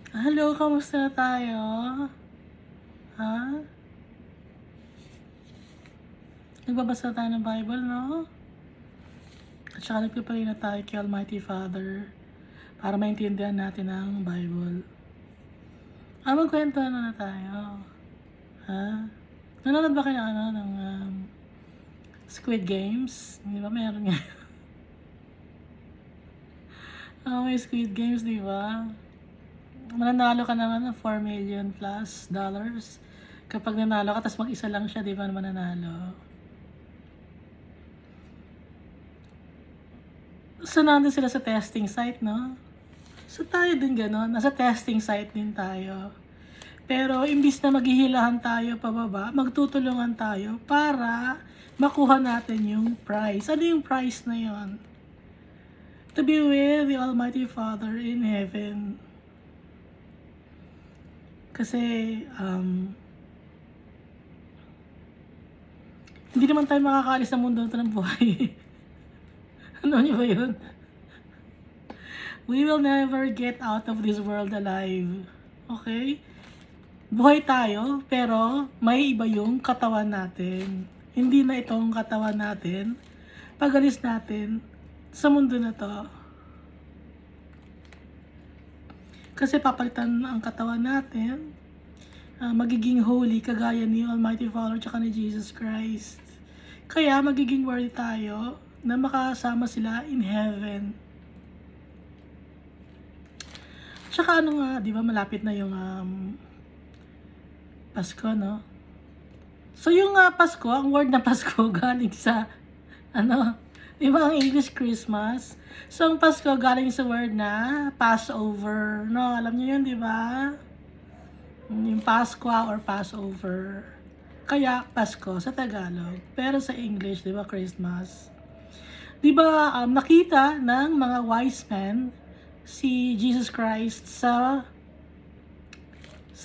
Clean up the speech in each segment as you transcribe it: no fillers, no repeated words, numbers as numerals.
Hello, kamusta na tayo? Ha? Nagbabasa tayo ng Bible, no? At saka nagpipray na tayo kay Almighty Father para maintindihan natin ang Bible. Magkwento na tayo. Ha? Nanonood ba kayo ng Squid Games? Di ba meron nga? May Squid Games, di ba? Mananalo ka ng 4 million plus dollars. Kapag nanalo ka, tapos mag-isa lang siya, di ba mananalo? So, nandun sila sa testing site, no? So, tayo din gano'n. Nasa testing site din tayo. Pero, imbis na maghihilahan tayo pababa, magtutulungan tayo para makuha natin yung prize. Ano yung prize na yon? To be with the Almighty Father in heaven. Kasi, hindi naman tayo makakaalis sa mundo ito ng buhay. Ano niyo ba yun? We will never get out of this world alive. Okay? Buhay tayo, pero may iba yung katawan natin. Hindi na itong katawan natin. Pag-alis natin sa mundo na to. Kasi papalitan ang katawan natin. Magiging holy kagaya ni Almighty Father at ni Jesus Christ. Kaya magiging worthy tayo na makasama sila in heaven. Tsaka ano nga, di ba malapit na yung Pasko, no? So yung Pasko, ang word na Pasko galing sa, di ba ang English Christmas? So ang Pasko galing sa word na Passover, no? Alam niyo yun, di ba? Yung Pasqua or Passover. Kaya Pasko sa Tagalog, pero sa English, di ba, Christmas? Di ba nakita ng mga wise men si Jesus Christ sa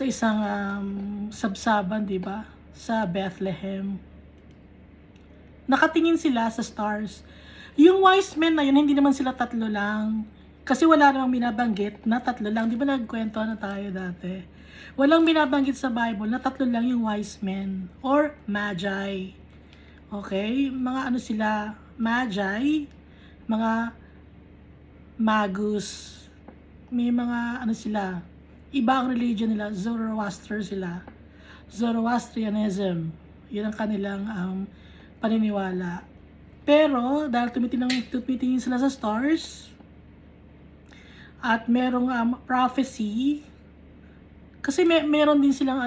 isang sabsaban, di ba? Sa Bethlehem. Nakatingin sila sa stars. Yung wise men na yun, hindi naman sila tatlo lang. Kasi wala namang binabanggit na tatlo lang. Di ba nagkwento na tayo dati? Walang binabanggit sa Bible na tatlo lang yung wise men or magi. Okay? Mga ano sila? Magi, mga magus. May mga ano sila, iba ang religion nila, Zoroaster sila. Zoroastrianism. Yun ang kanilang paniniwala. Pero dahil tumitingin sila sa stars at merong prophecy, kasi meron din silang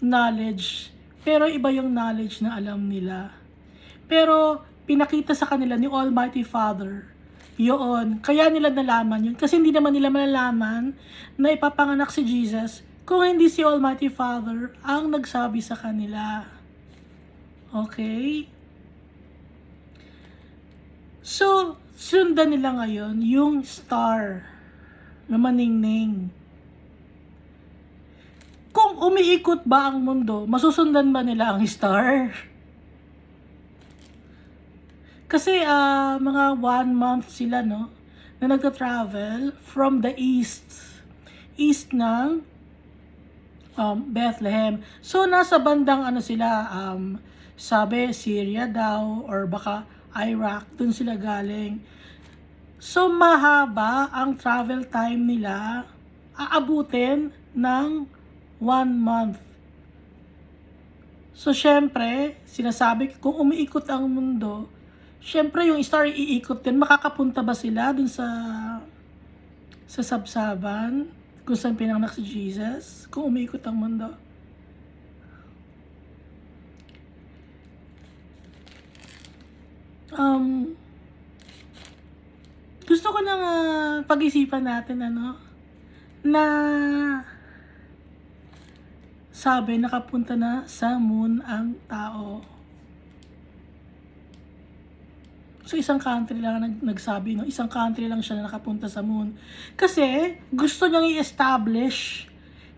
knowledge, pero iba yung knowledge na alam nila. Pero pinakita sa kanila ni Almighty Father yun. Kaya nila nalaman yun. Kasi hindi naman nila malalaman na ipapanganak si Jesus kung hindi si Almighty Father ang nagsabi sa kanila. Okay? So, sundan nila ngayon yung star na maningning. Kung umiikot ba ang mundo, masusundan ba nila ang star? Kasi mga 1 month sila, no, na nagta-travel from the east ng Bethlehem. So nasa bandang sila, sabi Syria daw or baka Iraq, dun sila galing. So mahaba ang travel time nila, aabutin ng 1 month. So syempre, sinasabi kung umiikot ang mundo, syempre yung star iikot din, makakapunta ba sila dun sa sabsaban kung saan pinanganak si Jesus kung umiikot ang mundo? Gusto ko lang pag-isipan natin na sabi nakapunta na sa moon ang tao. So, isang country lang nagsabi, no? Isang country lang siya na nakapunta sa moon. Kasi, gusto niyang i-establish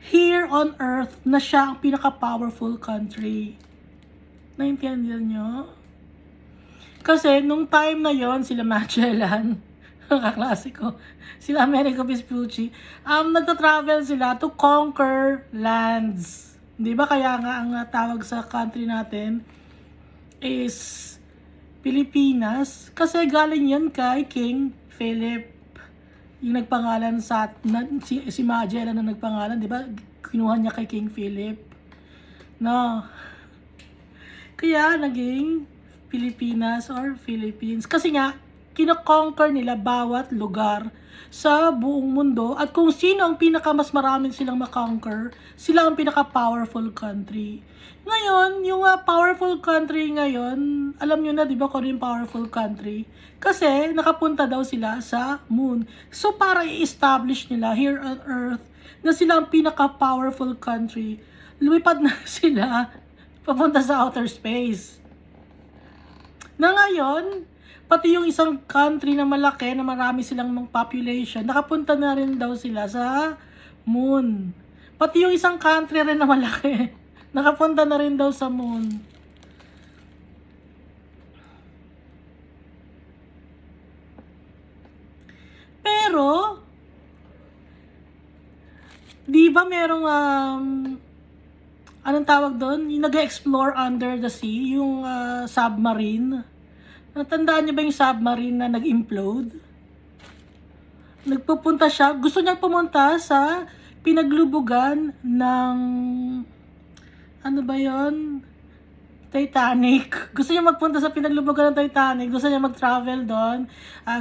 here on earth na siya ang pinaka-powerful country. Naintindihan niyo? Kasi, nung time na yon sila Magellan, kaklase ko, sila Americo Vespucci, nagta-travel sila to conquer lands. Di ba kaya nga ang tawag sa country natin is Pilipinas? Kasi galing yan kay King Philip. Yung nagpangalan si Magellan na nagpangalan, di ba? Kinuha niya kay King Philip. No. Kaya naging Pilipinas or Philippines. Kasi nga, kino-conquer nila bawat lugar sa buong mundo. At kung sino ang mas maraming silang makonquer, sila ang pinaka-powerful country. Ngayon, yung powerful country ngayon, alam nyo na, di ba, kung ano yung powerful country? Kasi, nakapunta daw sila sa moon. So, para i-establish nila here on Earth na sila ang pinaka-powerful country, lumipad na sila papunta sa outer space. Na ngayon, pati yung isang country na malaki, na marami silang population, nakapunta na rin daw sila sa moon. Pati yung isang country rin na malaki, nakapunta na rin daw sa moon. Pero, di ba merong, anong tawag doon? Yung nag-explore under the sea, yung submarine. Natandaan niyo ba yung submarine na nag-implode? Nagpupunta siya, gusto niyang pumunta sa pinaglubugan ng, ano ba yon? Titanic. Gusto niya magpunta sa pinaglubugan ng Titanic. Gusto niya mag-travel doon.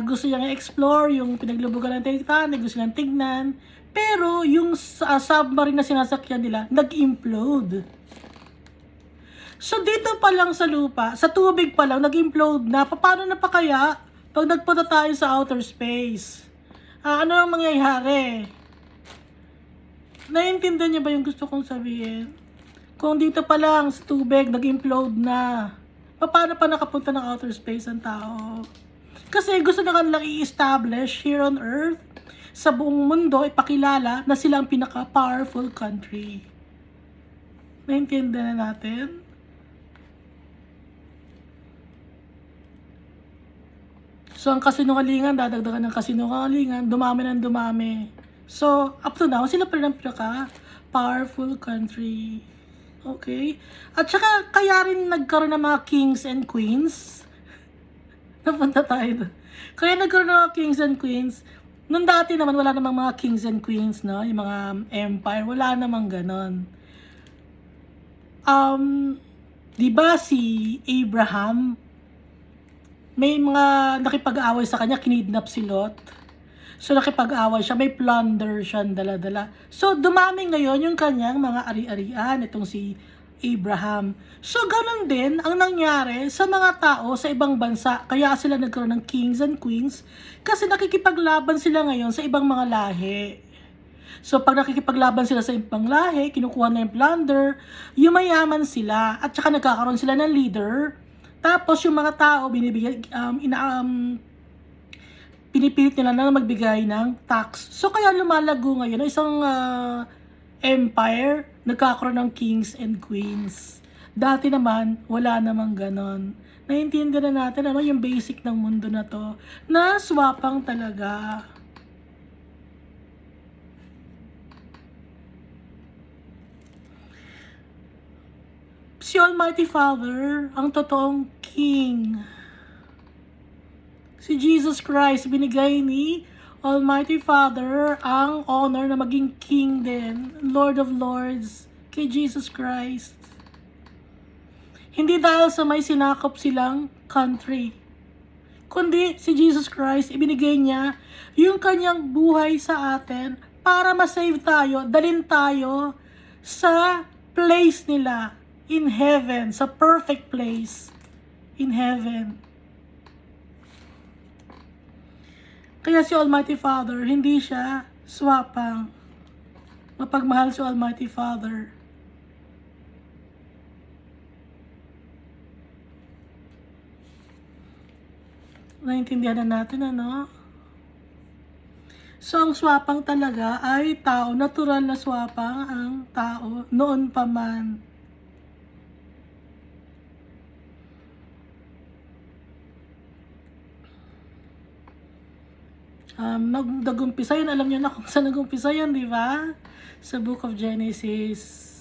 Gusto niya i-explore yung pinaglubugan ng Titanic. Gusto niya tignan. Pero yung submarine na sinasakyan nila, nag-implode. So dito pa lang sa lupa, sa tubig pa lang, nag-implode na. Paano na pa kaya pag nagpunta tayo sa outer space? Ano ang mangyayari? Naiintindihan niyo ba yung gusto kong sabihin? Kung dito pa lang sa tubig, nag-implode na, paano pa nakapunta ng outer space ang tao? Kasi gusto na kanilang i-establish here on Earth, sa buong mundo, ipakilala na sila ang pinaka-powerful country. Naiintindihan na natin? So, ang kasinungalingan, dadagdagan ng kasinungalingan, dumami ng dumami. So, up to now, sila pa rin ang pinaka-powerful country. Okay? At saka, kaya rin nagkaroon ng mga kings and queens. Napunta tayo doon. Kaya nagkaroon ng mga kings and queens. Noong dati naman, wala namang mga kings and queens, no? Yung mga empire, wala namang ganon. Di ba si Abraham, may mga nakipag-away sa kanya, kinidnap si Lot. So, nakipag-away siya, may plunder siya, dala-dala. So, dumami ngayon yung kanyang mga ari-arian, itong si Abraham. So, ganun din ang nangyari sa mga tao sa ibang bansa. Kaya sila nagkaroon ng kings and queens, kasi nakikipaglaban sila ngayon sa ibang mga lahi. So, pag nakikipaglaban sila sa ibang lahi, kinukuha na yung plunder, yumayaman sila, at saka nagkakaroon sila ng leader. Tapos, yung mga tao, pinipilit nila na magbigay ng tax. So, kaya lumalago ngayon isang empire, nagkakaroon ng kings and queens. Dati naman, wala namang ganon. Naiintindihan na natin ano yung basic ng mundo na to, na swapang talaga. Si Almighty Father, ang totoong King. Si Jesus Christ, binigay ni Almighty Father ang honor na maging King din, Lord of Lords, kay Jesus Christ. Hindi dahil sa may sinakop silang country, kundi si Jesus Christ, ibinigay niya yung kanyang buhay sa atin para ma-save tayo, dalhin tayo sa place nila in heaven, sa perfect place in heaven. Kaya si Almighty Father, hindi siya swapang. Mapagmahal si Almighty Father. Naintindihan na natin, ano? So, ang swapang talaga ay tao. Natural na swapang ang tao. Noon pa man. Nag-umpisa yun, alam niyo na kung saan nag-umpisa yun, di ba? Sa Book of Genesis.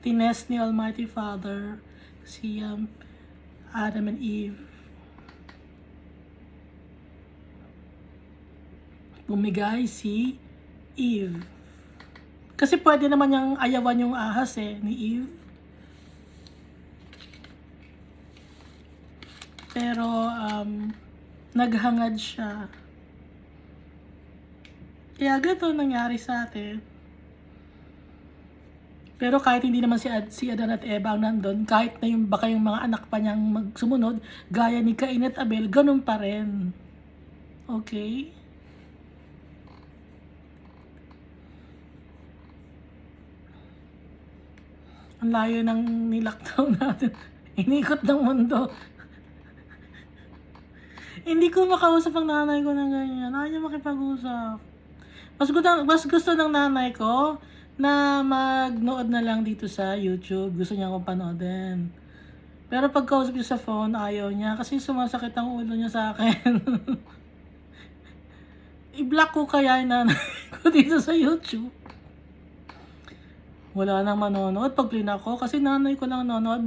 Tinest ni Almighty Father si Adam and Eve. Bumigay si Eve. Kasi pwede naman niyang ayawan yung ahas ni Eve. Pero naghangad siya. Kaya ganito nangyari sa atin. Pero kahit hindi naman si Adan at Eva ang nandun, kahit na baka yung mga anak pa niyang magsumunod, gaya ni Cain at Abel, ganun pa rin. Okay? Ang layo ng nilaktaw natin. Inikot ng mundo. Hindi ko makausap ang nanay ko ng ganyan. Ayaw niya makipag-usap. Mas gusto ng nanay ko na magnood na lang dito sa YouTube. Gusto niya akong panoodin. Pero pag kausap niya sa phone, ayaw niya. Kasi sumasakit ang ulo niya sa akin. I-block ko kaya yung nanay ko dito sa YouTube. Wala nang manonood pag plinak ko. Kasi nanay ko lang nanonood.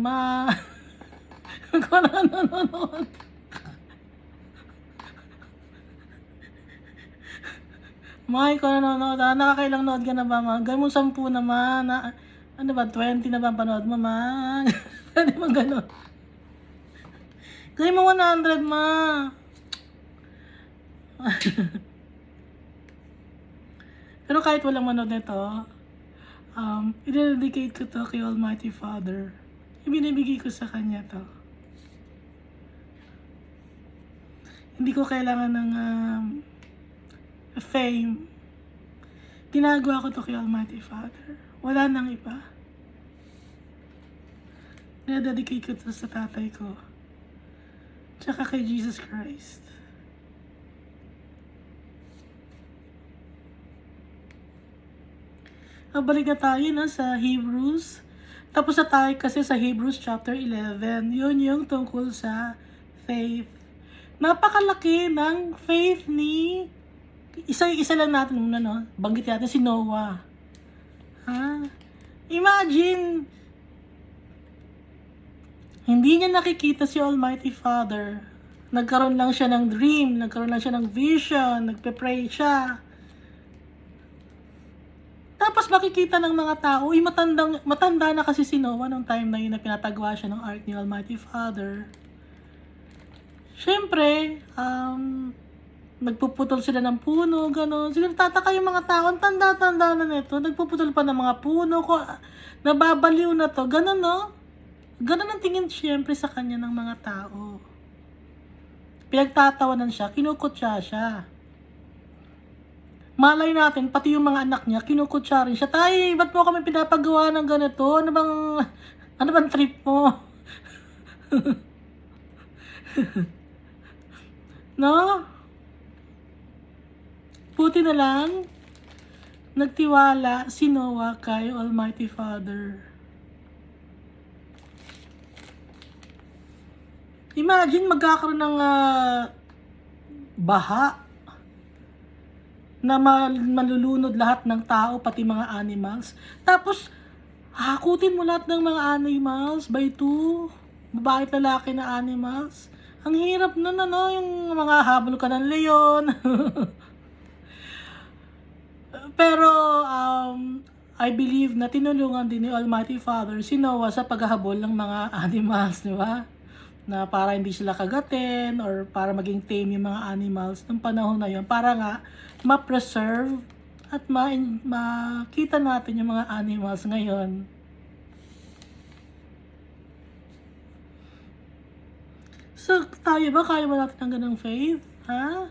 Ko na nanonood. May ko nanonood. Nakakailang nood ka na ba, ma? Gawin mo 10 naman. Ano ba, 20 na ba panood mo, ma? Pwede mo gano'n. Gawin mo 100, ma. Pero kahit walang manood nito, i-dedicate ko to kay Almighty Father. Ibinibigay ko sa Kanya to. Hindi ko kailangan ng fame. Ginagawa ko to kay Almighty Father. Wala nang iba. Dedicate ko to sa tatay ko. Tsaka kay Jesus Christ. Balik na tayo sa Hebrews. Tapos na tayo kasi sa Hebrews chapter 11. Yun yung tungkol sa faith. Napakalaki ng faith ni isa lang natin muna, no? Banggit natin si Noah. Imagine, hindi niya nakikita si Almighty Father. Nagkaroon lang siya ng dream, nagkaroon lang siya ng vision, nagpe-pray siya. Tapos makikita ng mga tao, matanda na kasi si Noah nung time na yun na pinapagawa siya ng ark ni Almighty Father. Siyempre, nagpuputol sila ng puno, gano'n. Siguro tataka yung mga tao, ang tanda-tanda na nito, nagpuputol pa ng mga puno, nababaliw na to, gano'n, no? Gano'n ang tingin siyempre sa kanya ng mga tao. Pinagtatawanan siya, kinukutya siya. Malay natin, pati yung mga anak niya, kinukutya rin siya. Tay, ba't mo kami pinapagawa ng ganito? Ano bang trip mo? No? Buti na lang, nagtiwala si Noah kay Almighty Father. Imagine, magkakaroon ng baha na malulunod lahat ng tao, pati mga animals. Tapos, hakutin mo lahat ng mga animals by 2, babae at lalaki na animals. Ang hirap nun, yung mga habol ka ng leon. Pero, I believe na tinulungan din ni Almighty Father si Noah sa paghahabol ng mga animals, di ba? Na para hindi sila kagatin or para maging tame yung mga animals ng panahon na yun. Para nga, ma-preserve at makita natin yung mga animals ngayon. So, tayo ba? Kaya ba natin ang ganang faith? Ha?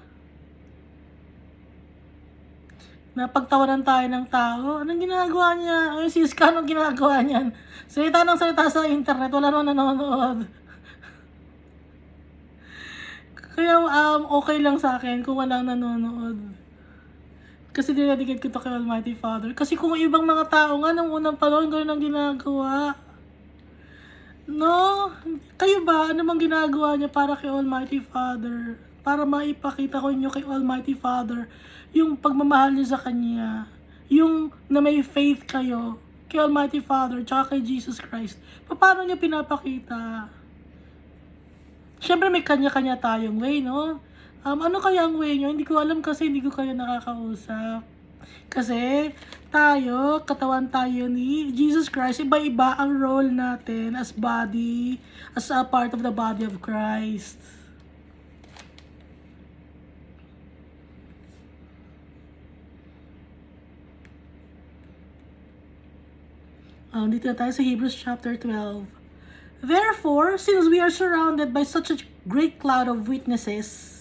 Napagtawanan tayo ng tao. Anong ginagawa niya? Ay, si Iska, anong ginagawa niyan? Salita ng salita sa internet. Wala naman nanonood. Kaya, okay lang sa akin kung walang nanonood. Kasi dinedicate ko to kay Almighty Father. Kasi kung ibang mga tao nga, nung unang panahon, gano'n ang ginagawa. No? Kayo ba? Ano bang ginagawa niya para kay Almighty Father? para maipakita ko inyo kay Almighty Father yung pagmamahal niyo sa Kanya. Yung na may faith kayo kay Almighty Father tsaka kay Jesus Christ. Paano niyo pinapakita? Siyempre may kanya-kanya tayong way, no? Ano kaya ang way niyo? Hindi ko alam kasi hindi ko kayo nakakausap. Kasi tayo, katawan tayo ni Jesus Christ, iba-iba ang role natin as body, as a part of the body of Christ. Dito na tayo sa Hebrews chapter 12. Therefore, since we are surrounded by such a great cloud of witnesses,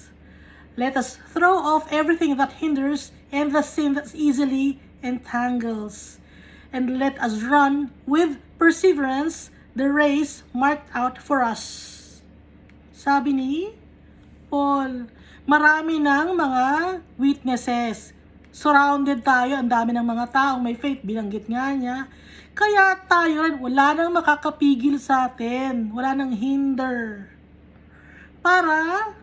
let us throw off everything that hinders and the sin that easily entangles, and let us run with perseverance the race marked out for us. Sabi ni Paul, marami ng mga witnesses. Surrounded tayo, ang dami ng mga taong may faith, binanggit nga niya. Kaya tayo rin, wala nang makakapigil sa atin, wala nang hinder. Para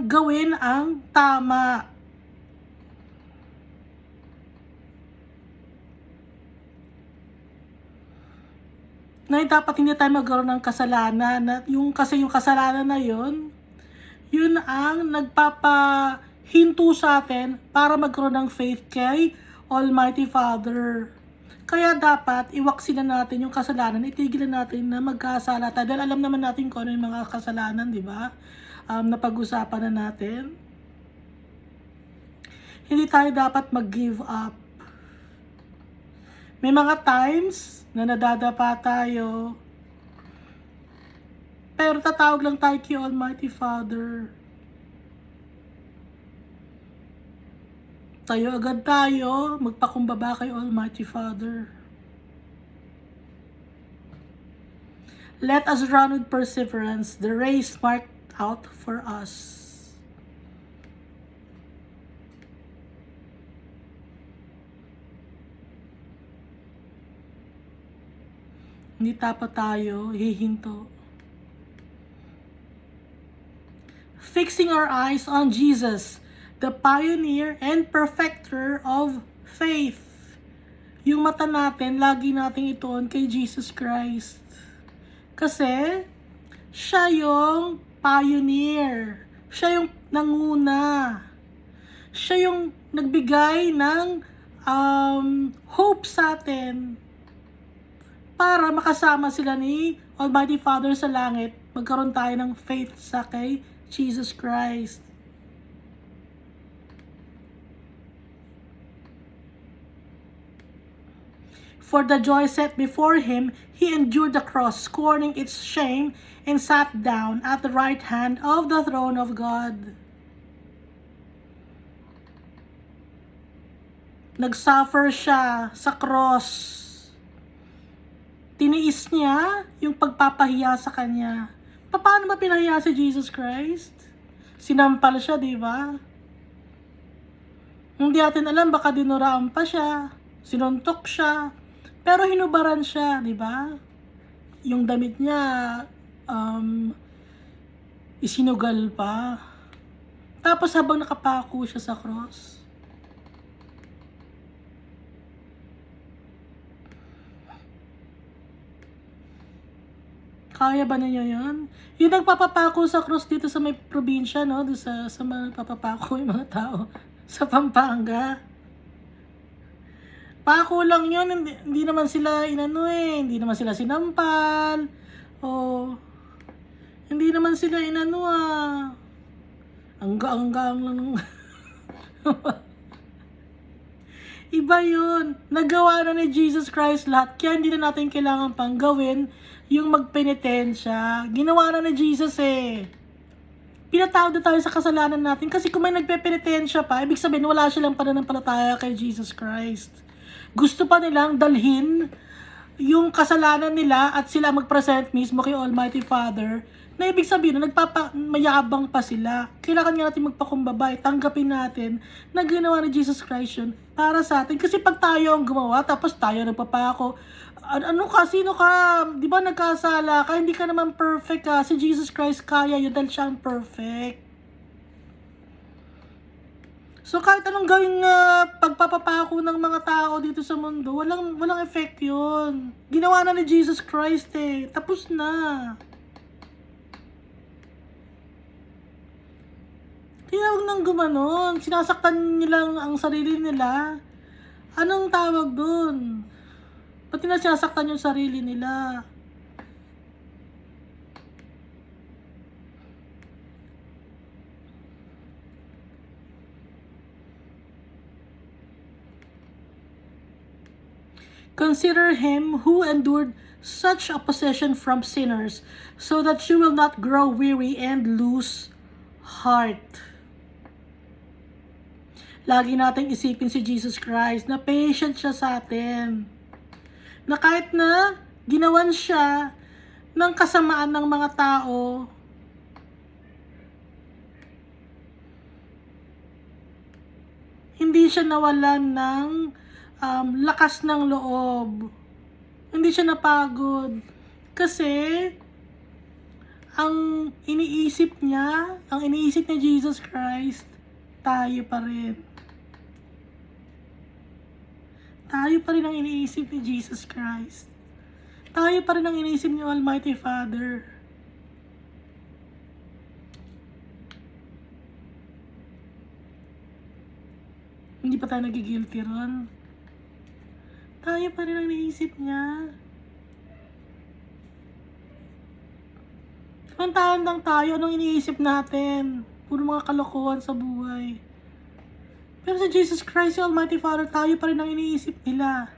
gawin ang tama. Na dapat hindi tayo magkaroon ng kasalanan. Kasi yung kasalanan na yun ang nagpapahinto sa atin para magkaroon ng faith kay Almighty Father. Kaya dapat iwaksinan natin yung kasalanan, itigilan natin na magkasala tayo. Dahil alam naman natin kung ano yung mga kasalanan, di ba? Napag-usapan na natin. Hindi tayo dapat mag-give up. May mga times na nadadapa tayo, pero tatawag lang tayo kay Almighty Father. Tayo agad tayo, magpakumbaba kay Almighty Father. Let us run with perseverance the race marked out for us. Hindi dapat tayo hihinto. Fixing our eyes on Jesus, the pioneer and perfecter of faith. Yung mata natin, lagi nating ituon kay Jesus Christ. Kasi, siya yung pioneer. Siya yung nanguna. Siya yung nagbigay ng hope sa atin para makasama sila ni Almighty Father sa langit. Magkaroon tayo ng faith sa kay Jesus Christ. For the joy set before him, he endured the cross, scorning its shame, and sat down at the right hand of the throne of God. Nagsuffer siya sa cross. Tiniis niya yung pagpapahiya sa kanya. Paano ba pinahiya si Jesus Christ? Sinampal siya, di ba? Hindi natin alam, baka dinuraan pa siya, sinuntok siya, pero hinubaran siya, di ba? Yung damit niya, isinugal pa. Tapos habang nakapako siya sa cross, kaya ba ninyo yun? Yung nagpapapako sa cross dito sa may probinsya, no? Doon sa mga nagpapapako yung mga tao sa Pampanga. Pako lang yun, hindi naman sila hindi naman sila sinampal, hindi naman sila angga-anggang lang. Iba yun, nagawa na ni Jesus Christ lahat, kaya hindi na natin kailangan pang gawin yung magpenitensya. Ginawa na ni Jesus Pinatawad na tayo sa kasalanan natin, kasi kung may nagpepenitensya pa, ibig sabihin wala silang pananampalataya kay Jesus Christ. Gusto pa nilang dalhin yung kasalanan nila at sila mag-present mismo kay Almighty Father Na ibig sabihin, na mayabang pa sila. Kailangan nga natin magpakumbaba, tanggapin natin na ginawa ni Jesus Christ yun para sa atin. Kasi pag tayo ang gumawa, tapos tayo nagpapako, ano ka, sino ka, di ba nagkasala ka, hindi ka naman perfect ka, si Jesus Christ kaya yun dahil siya ang perfect. So kahit anong gawing pagpapapako ng mga tao dito sa mundo, walang effect yun. Ginawa na ni Jesus Christ eh, tapos na. Kaya huwag nang gumanon. Sinasaktan nilang ang sarili nila. Anong tawag dun? Pati na sinasaktan yung sarili nila. Consider him who endured such opposition from sinners, so that you will not grow weary and lose heart. Lagi nating isipin si Jesus Christ na patient siya sa atin. Na kahit na ginawan siya ng kasamaan ng mga tao, hindi siya nawalan ng lakas ng loob. Hindi siya napagod. Kasi ang iniisip ni Jesus Christ, tayo pa rin. Tayo pa rin ang iniisip ni Jesus Christ. Tayo pa rin ang iniisip ni Almighty Father. Hindi pa tayo nagigilty ron. Tayo pa rin ang iniisip niya. Kantaan lang tayo, anong iniisip natin? Puro mga kalokohan sa buhay. Pero si Jesus Christ, si Almighty Father, tayo pa rin ang iniisip nila.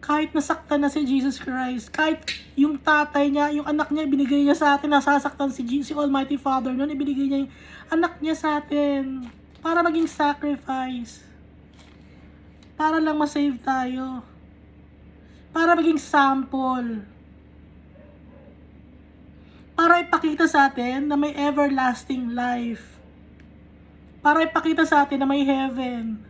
Kahit nasaktan na si Jesus Christ, kahit yung tatay niya, yung anak niya, binigay niya sa atin, nasasaktan si Almighty Father, noon ibinigay niya yung anak niya sa atin para maging sacrifice. Para lang masave tayo. Para maging sample. Para ipakita sa atin na may everlasting life. Para ipakita sa atin na may heaven.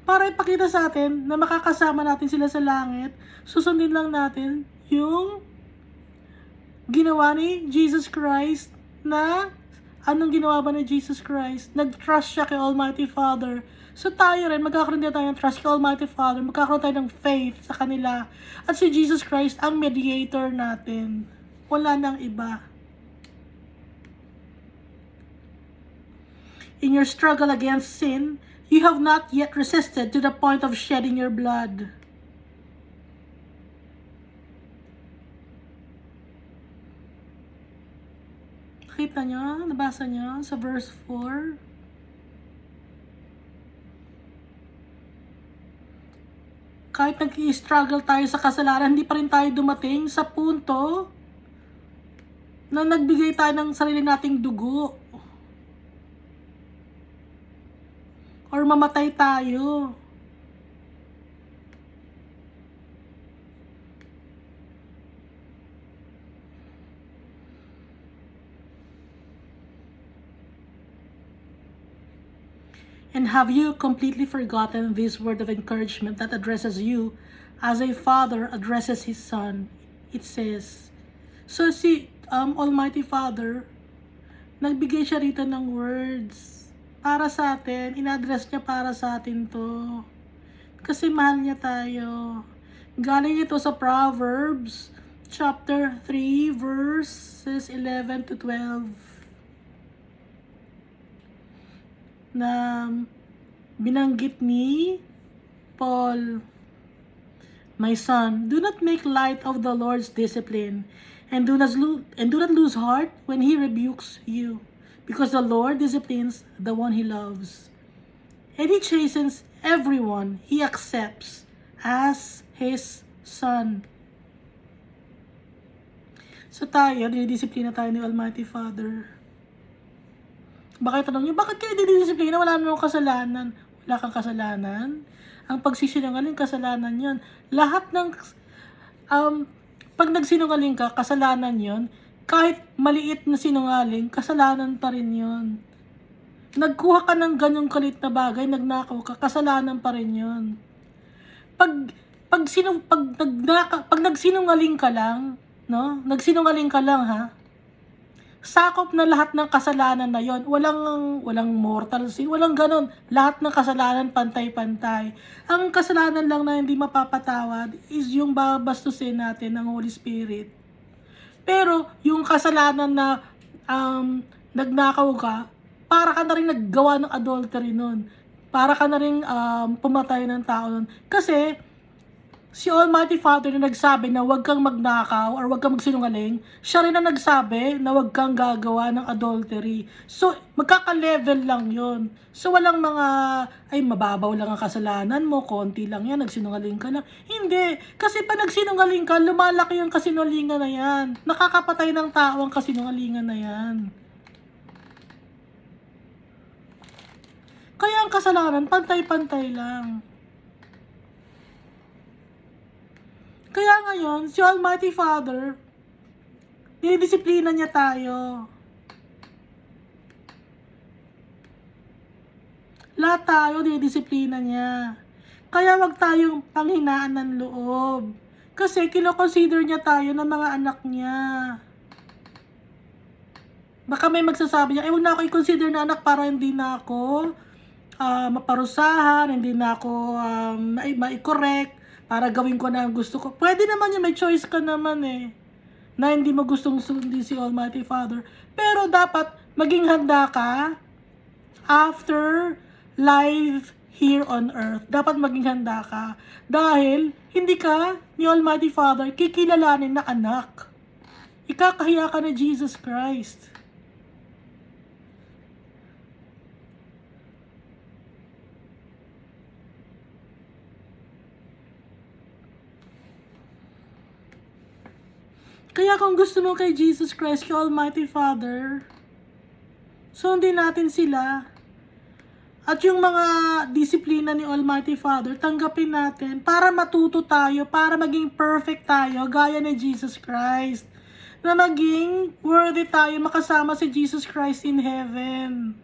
Para ipakita sa atin na makakasama natin sila sa langit, susundin lang natin yung ginawa ni Jesus Christ na, anong ginawa ba ni Jesus Christ? Nag-trust siya kay Almighty Father. So tayo rin, magkakaroon din tayo ng trust kay Almighty Father, magkakaroon tayo ng faith sa kanila. At si Jesus Christ ang mediator natin. Wala nang iba. In your struggle against sin, you have not yet resisted to the point of shedding your blood. Nakita nyo? Nabasa nyo sa verse 4? Kahit nag-i-struggle tayo sa kasalanan, hindi pa rin tayo dumating sa punto na nagbigay tayo ng sarili nating dugo. Or mamatay tayo. And have you completely forgotten this word of encouragement that addresses you as a father addresses his son? It says, so si Almighty Father, nagbigay siya rito ng words para sa atin, in-address niya para sa atin to. Kasi mahal niya tayo. Galing ito sa Proverbs, chapter 3, verses 11 to 12. Na binanggit ni Paul, my son, do not make light of the Lord's discipline, and do not lose heart when he rebukes you. Because the Lord disciplines the one He loves. And He chastens everyone He accepts as His son. So tayo, dinidisiplina tayo ni Almighty Father. Bakit tanong niyo, bakit kayo dinidisiplina? Wala namang kasalanan. Wala kang kasalanan. Ang pagsisinungaling, kasalanan yon. Lahat ng, pag nagsinungaling ka, kasalanan yon. Kahit maliit na sinungaling, kasalanan pa rin yun. Nagkuha ka ng ganyong kalit na bagay, nagnakaw ka, kasalanan pa rin yun. Pag nagsinungaling ka lang, no? Nagsinungaling ka lang, ha? Sakop na lahat ng kasalanan na yon. Walang mortal sin, walang ganon. Lahat ng kasalanan pantay-pantay. Ang kasalanan lang na hindi mapapatawad is yung babastusin natin ng Holy Spirit. Pero yung kasalanan na nagnakaw ka, para ka na rin naggawa ng adultery nun. Para ka na rin pumatay ng tao nun. Kasi si Almighty Father na nagsabi na huwag kang magnakaw or huwag kang magsinungaling, siya rin na nagsabi na huwag kang gagawa ng adultery. So, magkaka-level lang yon. So, walang mga, ay mababaw lang ang kasalanan mo, konti lang yan, nagsinungaling ka lang. Hindi. Kasi pag nagsinungaling ka, lumalaki yung kasinungalingan na yan. Nakakapatay ng tao ang kasinungalingan na yan. Kaya ang kasalanan, pantay-pantay lang. Kaya ngayon, si Almighty Father, dinidisiplina niya tayo. Lahat tayo, dinidisiplina niya. Kaya wag tayong panghinaan ng loob. Kasi kinoconsider niya tayo ng mga anak niya. Baka may magsasabi niya, huwag na ako i-consider na anak para hindi na ako maparusahan, hindi na ako ma-correct, para gawin ko na ang gusto ko. Pwede naman yun, may choice ka naman na hindi mo gustong sundin si Almighty Father. Pero dapat maging handa ka after life here on earth. Dapat maging handa ka. Dahil hindi ka ni Almighty Father kikilalanin na anak. Ikakahiya ka na Jesus Christ. Kaya kung gusto mo kay Jesus Christ, kay Almighty Father, sundin natin sila. At yung mga disiplina ni Almighty Father, tanggapin natin para matuto tayo, para maging perfect tayo, gaya ni Jesus Christ. Na maging worthy tayo makasama si Jesus Christ in heaven.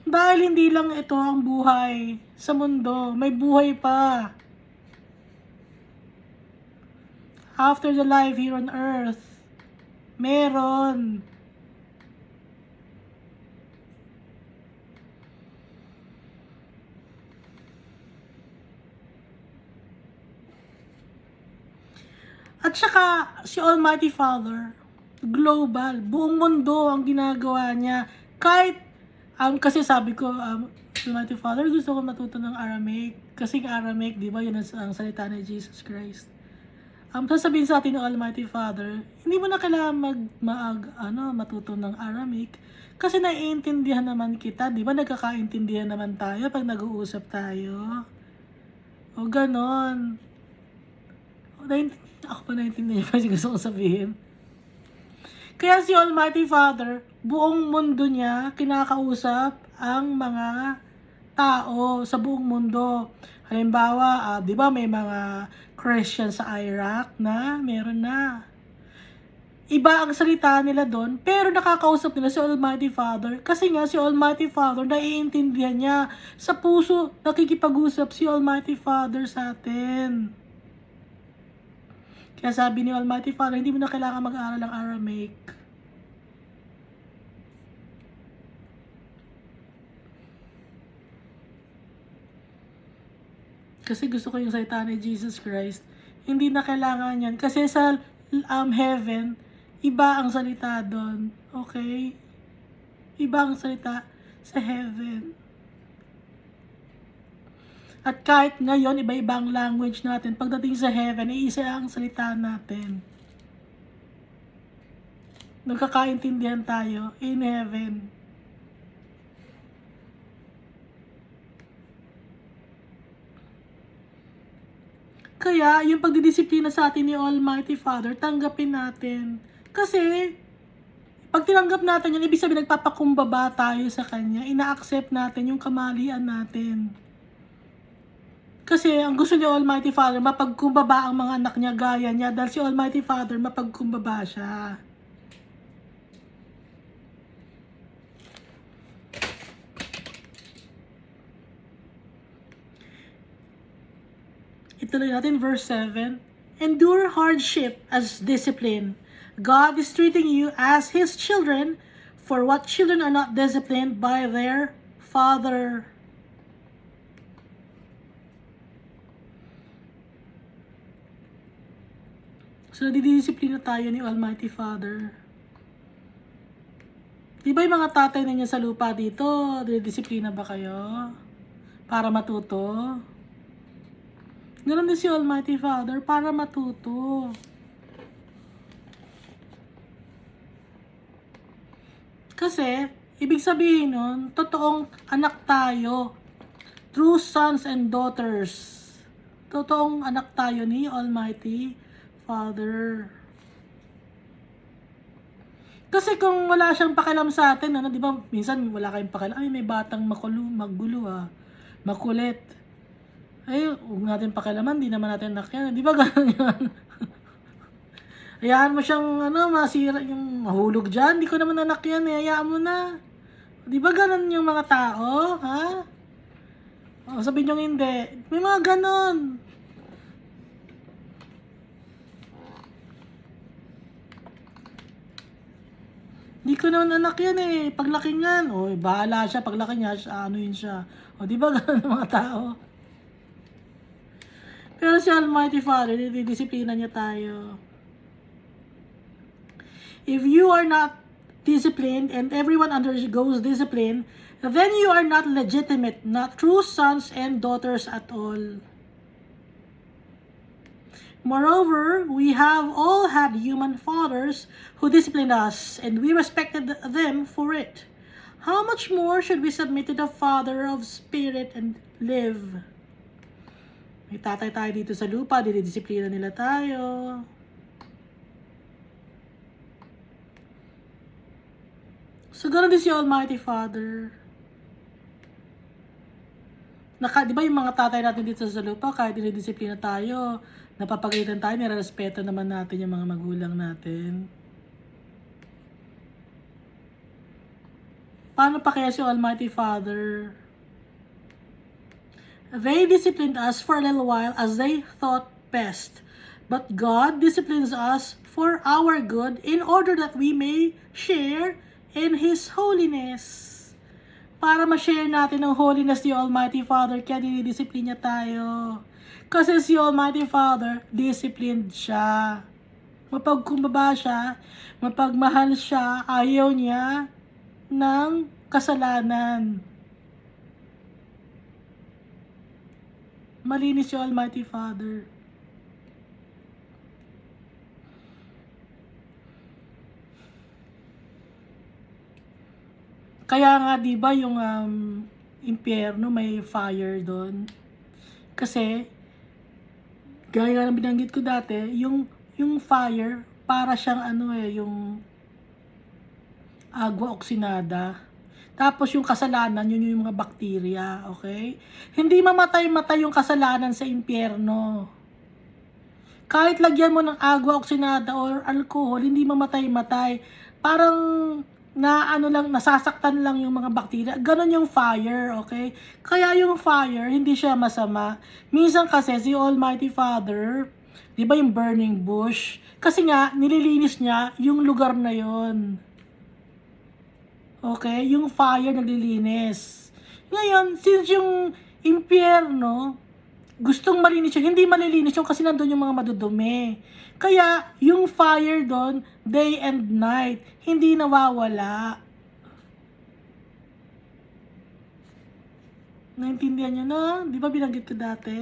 Dahil hindi lang ito ang buhay sa mundo, may buhay pa. After the life here on earth, meron. At saka, si Almighty Father, global, buong mundo ang ginagawa niya. Kahit, kasi sabi ko, Almighty Father, gusto ko matuto ng Aramaic. Kasi Aramaic, di ba, yun ang salita ni Jesus Christ. Sasabihin sa atin ng Almighty Father, hindi mo na kailangan matuto ng Aramaic kasi naiintindihan naman kita, di ba? Nagkakaintindihan naman tayo pag nag-uusap tayo. O ganon. Ako pa naiintindihan pa yung gusto kong sabihin. Kaya si Almighty Father, buong mundo niya, kinakausap ang mga tao sa buong mundo. Halimbawa, di ba may mga Christian sa Iraq na meron na. Iba ang salita nila doon, pero nakakausap nila si Almighty Father. Kasi nga si Almighty Father, naiintindihan niya. Sa puso, nakikipag-usap si Almighty Father sa atin. Kaya sabi ni Almighty Father, hindi mo na kailangan mag-aaral ng Aramaic. Kasi gusto ko yung salita ni Jesus Christ. Hindi na kailangan yan. Kasi sa heaven, iba ang salita doon. Okay? Iba ang salita sa heaven. At kahit ngayon, iba-iba ang language natin. Pagdating sa heaven, iisa ang salita natin. Nagkakaintindihan tayo in heaven. Kaya, yung pagdidisiplina sa atin ni Almighty Father, tanggapin natin. Kasi, pag tinanggap natin yan, ibig sabihin nagpapakumbaba tayo sa Kanya. Ina-accept natin yung kamalian natin. Kasi ang gusto ni Almighty Father, mapagkumbaba ang mga anak niya gaya niya. Dahil si Almighty Father, mapagkumbaba siya. Ituloy natin verse 7. Endure hardship as discipline. God is treating you as His children, for what children are not disciplined by their father? So, nadidisiplina tayo ni Almighty Father. Di ba yung mga tatay ninyo sa lupa dito, didisiplina ba kayo? Para matuto? Ganun din si Almighty Father, para matuto. Kasi, ibig sabihin nun, totoong anak tayo. True sons and daughters. Totoong anak tayo ni Almighty Father. Kasi kung wala siyang pakialam sa atin, ano, di ba, minsan wala kayong pakialam, ay may batang magulo makulit. Ay, huwag natin pakialaman, di naman natin anak yan. Di ba gano'n yan? Hayaan mo siyang, masira, yung mahulog dyan. Di ko naman anak yan, hayaan mo na. Di ba gano'n yung mga tao, ha? O, sabihin nyo hindi. May mga gano'n. Di ko naman anak yan Paglaki niyan, bahala siya. Paglaki niya, yun siya. O, di ba gano'n ang mga tao? Pero si Almighty Father, didisiplina niya tayo. If you are not disciplined and everyone undergoes discipline, then you are not legitimate, not true sons and daughters at all. Moreover, we have all had human fathers who disciplined us, and we respected them for it. How much more should we submit to the Father of Spirit and live? May tatay tayo dito sa lupa, dinidisiplina nila tayo. So, ganoon din si Almighty Father. Di ba yung mga tatay natin dito sa lupa, kahit dinidisiplina tayo, napapagalitan tayo, nirerespeto naman natin yung mga magulang natin. Paano pa kaya si Almighty Father? They disciplined us for a little while as they thought best. But God disciplines us for our good in order that we may share in His holiness. Para ma-share natin ang holiness ni Almighty Father, kaya dinidisiplina tayo. Kasi si Almighty Father, disciplined siya. Mapagkumbaba siya, mapagmahal siya, ayaw niya ng kasalanan. Malinis si Almighty Father. Kaya nga 'di ba yung impyerno may fire doon. Kasi gaya nga ng binanggit ko dati, yung fire para siyang yung agua oxinada. Tapos yung kasalanan, yun yung mga bakterya, okay? Hindi mamatay-matay yung kasalanan sa impyerno. Kahit lagyan mo ng agua oxinada or alcohol, hindi mamatay-matay. Parang nasasaktan lang yung mga bakterya. Ganon yung fire, okay? Kaya yung fire, hindi siya masama. Minsan kasi si Almighty Father, di ba yung burning bush? Kasi nga, nililinis niya yung lugar na yon. Okay? Yung fire naglilinis. Ngayon, since yung impyerno, gustong malinis yun, hindi malilinis yung kasi nandun yung mga madudumi. Kaya, yung fire doon, day and night, hindi nawawala. Naintindihan nyo na? Di ba binanggit ko dati?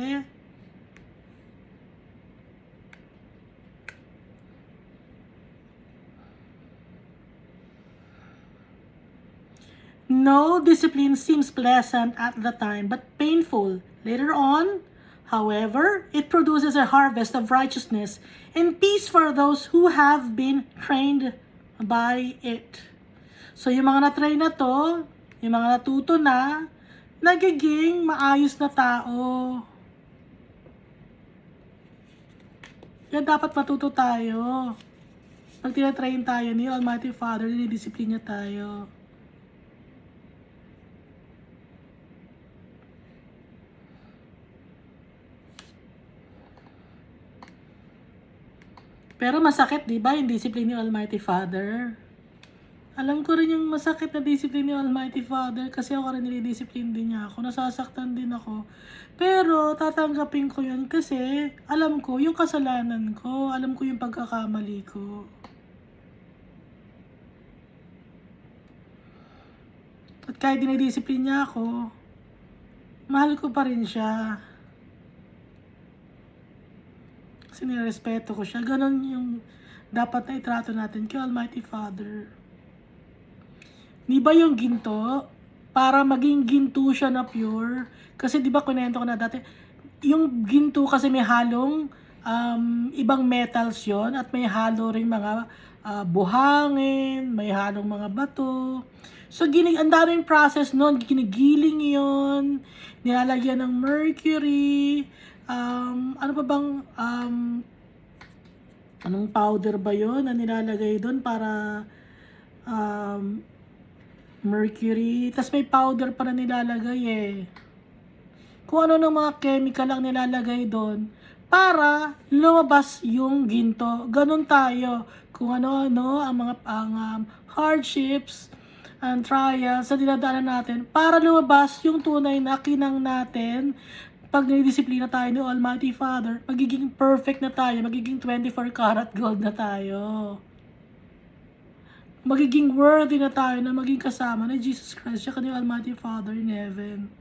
No discipline seems pleasant at the time, but painful later on. However, it produces a harvest of righteousness and peace for those who have been trained by it. So, yung mga na-train na to, yung mga natuto na, nagiging maayos na tao. Kaya dapat matuto tayo. Pag tinatrain tayo ni Almighty Father, dinidisiplina tayo. Pero masakit, di ba, yung discipline ni Almighty Father? Alam ko rin yung masakit na discipline ni Almighty Father kasi ako rin nilidiscipline din niya ako. Nasasaktan din ako. Pero tatanggapin ko yun kasi alam ko yung kasalanan ko. Alam ko yung pagkakamali ko. At kahit dinidiscipline niya ako, mahal ko pa rin siya. Kasi nirespeto ko siya. Ganon yung dapat na itrato natin kay Almighty Father. Di ba yung ginto? Para maging ginto siya na pure. Kasi di ba kunento ko na dati, yung ginto kasi may halong ibang metals yon at may halo ring mga buhangin, may halong mga bato. So, ang daming process nun, ginigiling yon, nilalagyan ng mercury, ano pa bang, anong powder ba yon na nilalagay doon para, mercury, tas may powder pa na nilalagay eh. Kung ano ng mga chemical ang nilalagay doon, para lumabas yung ginto. Ganun tayo. Kung ano-ano ang mga hardships, and trials sa dinadaanan natin para lumabas yung tunay na kinang natin. Pag nilidisiplina tayo ni Almighty Father, magiging perfect na tayo, magiging 24 karat gold na tayo. Magiging worthy na tayo na maging kasama ni Jesus Christ siya ni Almighty Father in heaven.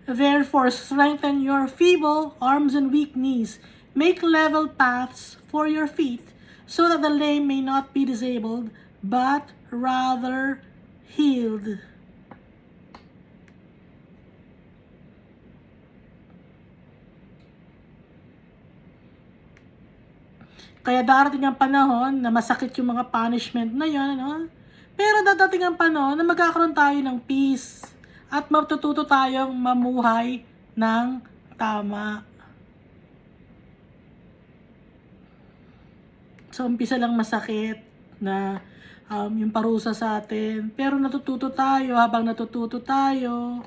Therefore, strengthen your feeble arms and weak knees. Make level paths for your feet, so that the lame may not be disabled, but rather healed. Kaya darating ang panahon na masakit yung mga punishment na yun, ano? Pero dadating ang panahon na magkakaroon tayo ng peace at matututo tayong mamuhay ng tama. So, umpisa lang masakit na yung parusa sa atin. Pero natututo tayo, habang natututo tayo,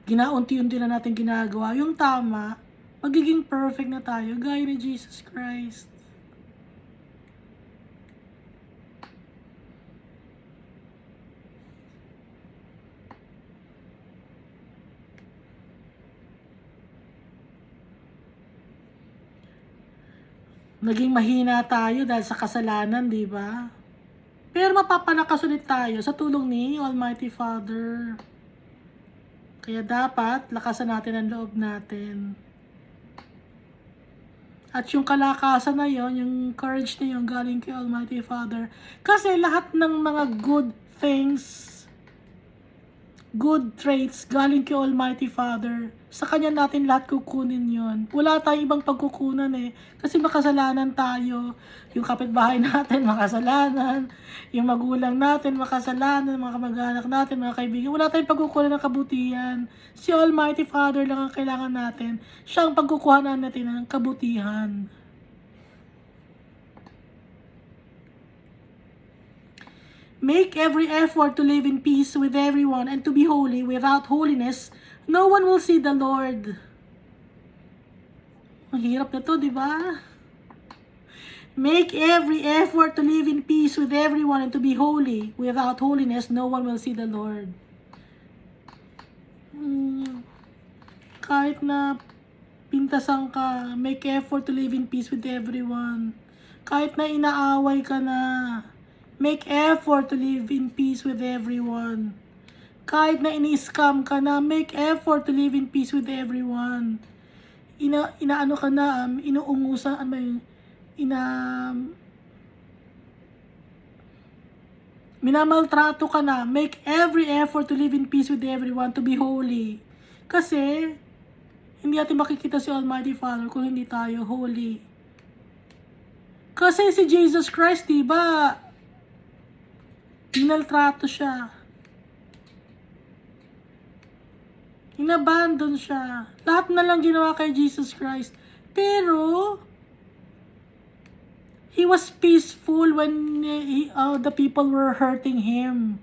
ginaunti-unti na natin ginagawa yung tama, magiging perfect na tayo, gaya ni Jesus Christ. Naging mahina tayo dahil sa kasalanan, di ba? Pero mapapalakas ulit tayo sa tulong ni Almighty Father. Kaya dapat lakasan natin ang loob natin. At yung kalakasan na yon, yung courage na yon, galing kay Almighty Father. Kasi lahat ng mga good things, good traits, galing kay Almighty Father. Sa Kanya natin lahat kukunin yon. Wala tayong ibang pagkukunan eh. Kasi makasalanan tayo. Yung kapitbahay natin, makasalanan. Yung magulang natin, makasalanan. Mga kamag-anak natin, mga kaibigan. Wala tayong pagkukunan ng kabutihan. Si Almighty Father lang ang kailangan natin. Siya ang pagkukuhanan natin ng kabutihan. Make every effort to live in peace with everyone and to be holy. Without holiness, no one will see the Lord. Ang hirap na to, di ba? Make every effort to live in peace with everyone and to be holy. Without holiness, no one will see the Lord. Kahit na pintasan ka, make effort to live in peace with everyone. Kahit na inaaway ka na, make effort to live in peace with everyone. Kahit na ini-scam ka na, make effort to live in peace with everyone. Inaano ka na, inuungusan, minamaltrato ka na, make every effort to live in peace with everyone, to be holy. Kasi, hindi natin makikita si Almighty Father kung hindi tayo holy. Kasi si Jesus Christ, diba, Inaltrato siya. Inabandon siya. Lahat na lang ginawa kay Jesus Christ. Pero, he was peaceful when the people were hurting him.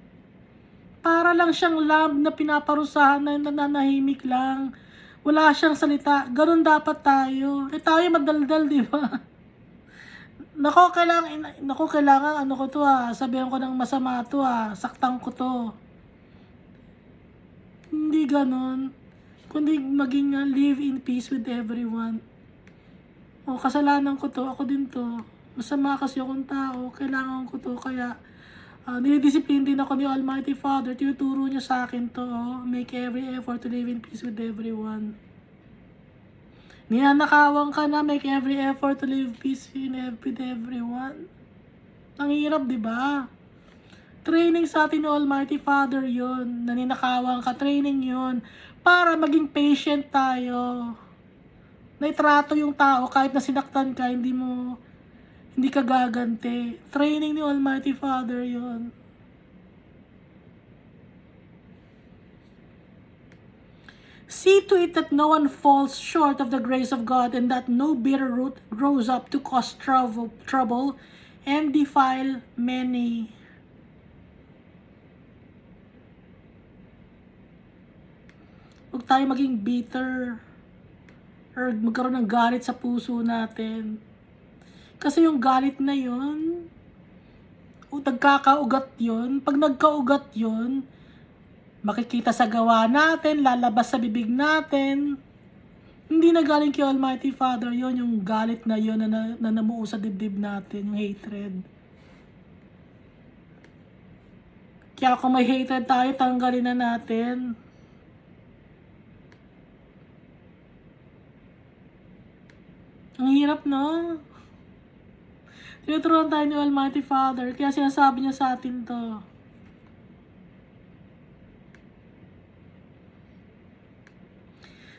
Para lang siyang lamb na pinaparusahan na nananahimik lang. Wala siyang salita. Ganun dapat tayo. Tayo madaldal, di ba? Nako, kailangan ano ko to sabihan ko ng masama to saktan ko to. Hindi ganon. Kundi maging live in peace with everyone. Kasalanan ko to, ako din to. Masama kasi akong tao, kailangan ko to, kaya nilidisiplin din ako ni Almighty Father, tinuturo niya sa akin to, make every effort to live in peace with everyone. Ninanakawan ka na, make every effort to live peace with everyone. Ang hirap, di ba? Training sa atin ni Almighty Father yon. Naninakawan ka, training yon para maging patient tayo. Naitrato yung tao kahit na sinaktan ka, hindi ka gaganti. Training ni Almighty Father yon. See to it that no one falls short of the grace of God, and that no bitter root grows up to cause trouble and defile many. Huwag tayo maging bitter or magkaroon ng galit sa puso natin. Kasi yung galit na yun, nagkakaugat yun. Pag nagkaugat yun, makikita sa gawa natin, lalabas sa bibig natin. Hindi na galing kay Almighty Father yon, yung galit na yon na namuo sa dibdib natin, yung hatred. Kaya kung may hatred tayo, tanggalin na natin. Ang hirap, no? Tinuturuan tayo ni Almighty Father, kaya sinasabi niya sa atin to.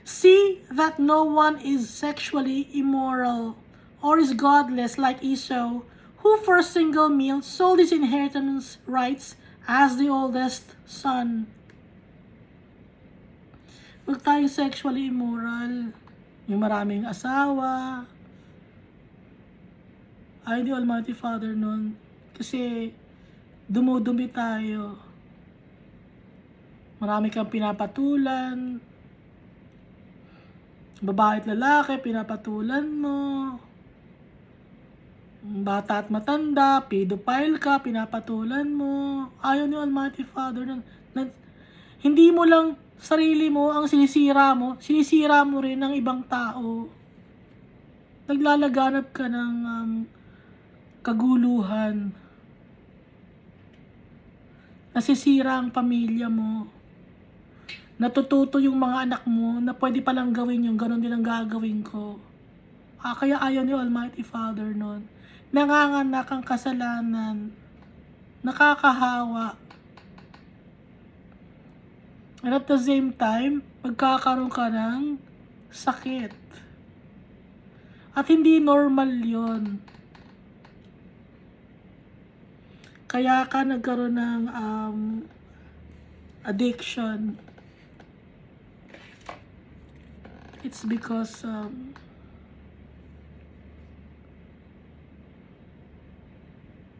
See that no one is sexually immoral or is godless like Esau, who for a single meal sold his inheritance rights as the oldest son. Huwag tayong sexually immoral. Yung maraming asawa. Ayaw ni Almighty Father nun. Kasi dumudumi tayo. Marami kang pinapatulan. Babae at lalaki, pinapatulan mo. Bata at matanda, pedophile ka, pinapatulan mo. Ayaw ni Almighty Father nun. Hindi mo lang sarili mo ang sinisira mo rin ng ibang tao. Naglalaganap ka ng kaguluhan. Nasisira ang pamilya mo. Natututo yung mga anak mo na pwede palang gawin yung ganun din ang gagawin ko. Kaya ayaw ni Almighty Father nun. Nanganganak ang kasalanan. Nakakahawa. And at the same time, magkakaroon ka ng sakit. At hindi normal yon. Kaya ka nagkaroon ng addiction. It's because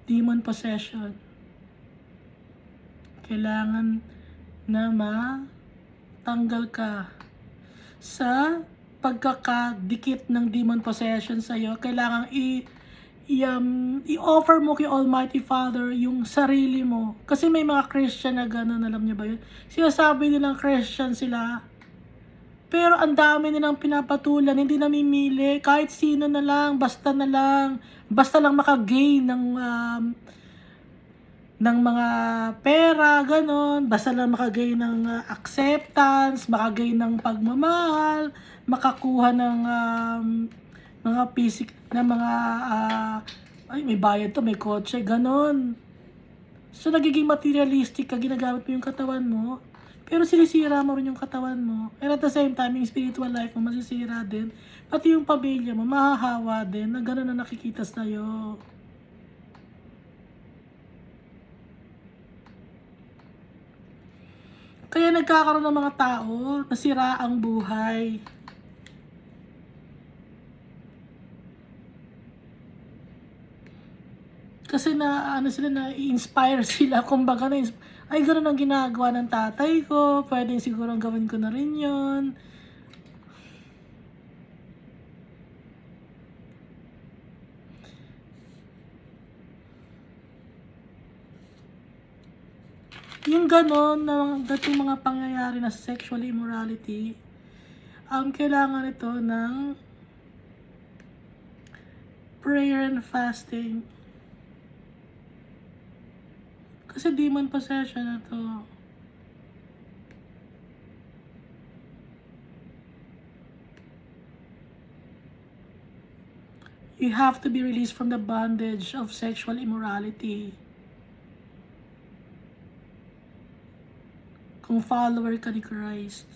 demon possession. Kailangan na matanggal ka sa pagkakadikit ng demon possession sa'yo. Kailangan i-offer mo kay Almighty Father yung sarili mo. Kasi may mga Christian na gano'n, alam niyo ba yun? Sinasabi nilang Christian sila, pero ang dami nilang pinapatulan, hindi namimili, kahit sino na lang, basta lang makagain ng mga pera, ganon, basta lang makagain ng acceptance, makagain ng pagmamahal, makakuha ng mga ay may bayad to, may kotse, ganon. So nagiging materialistic ka, ginagamit mo yung katawan mo, pero sinisira mo rin yung katawan mo. And at the same time, yung spiritual life mo masisira din. Pati yung pamilya mo, mahahawa din na gano'n na nakikita sa'yo. Kaya nagkakaroon ng mga tao, nasira ang buhay. Kasi sila, na-inspire sila, kumbaga ay gano'n ang ginagawa ng tatay ko, pwedeng siguro gawin ko na rin yun. Yung gano'n, na dating mga pangyayari na sexual immorality, kailangan ito ng prayer and fasting. Kasi demon possession na to. You have to be released from the bondage of sexual immorality. Kung follower ka ni Christ.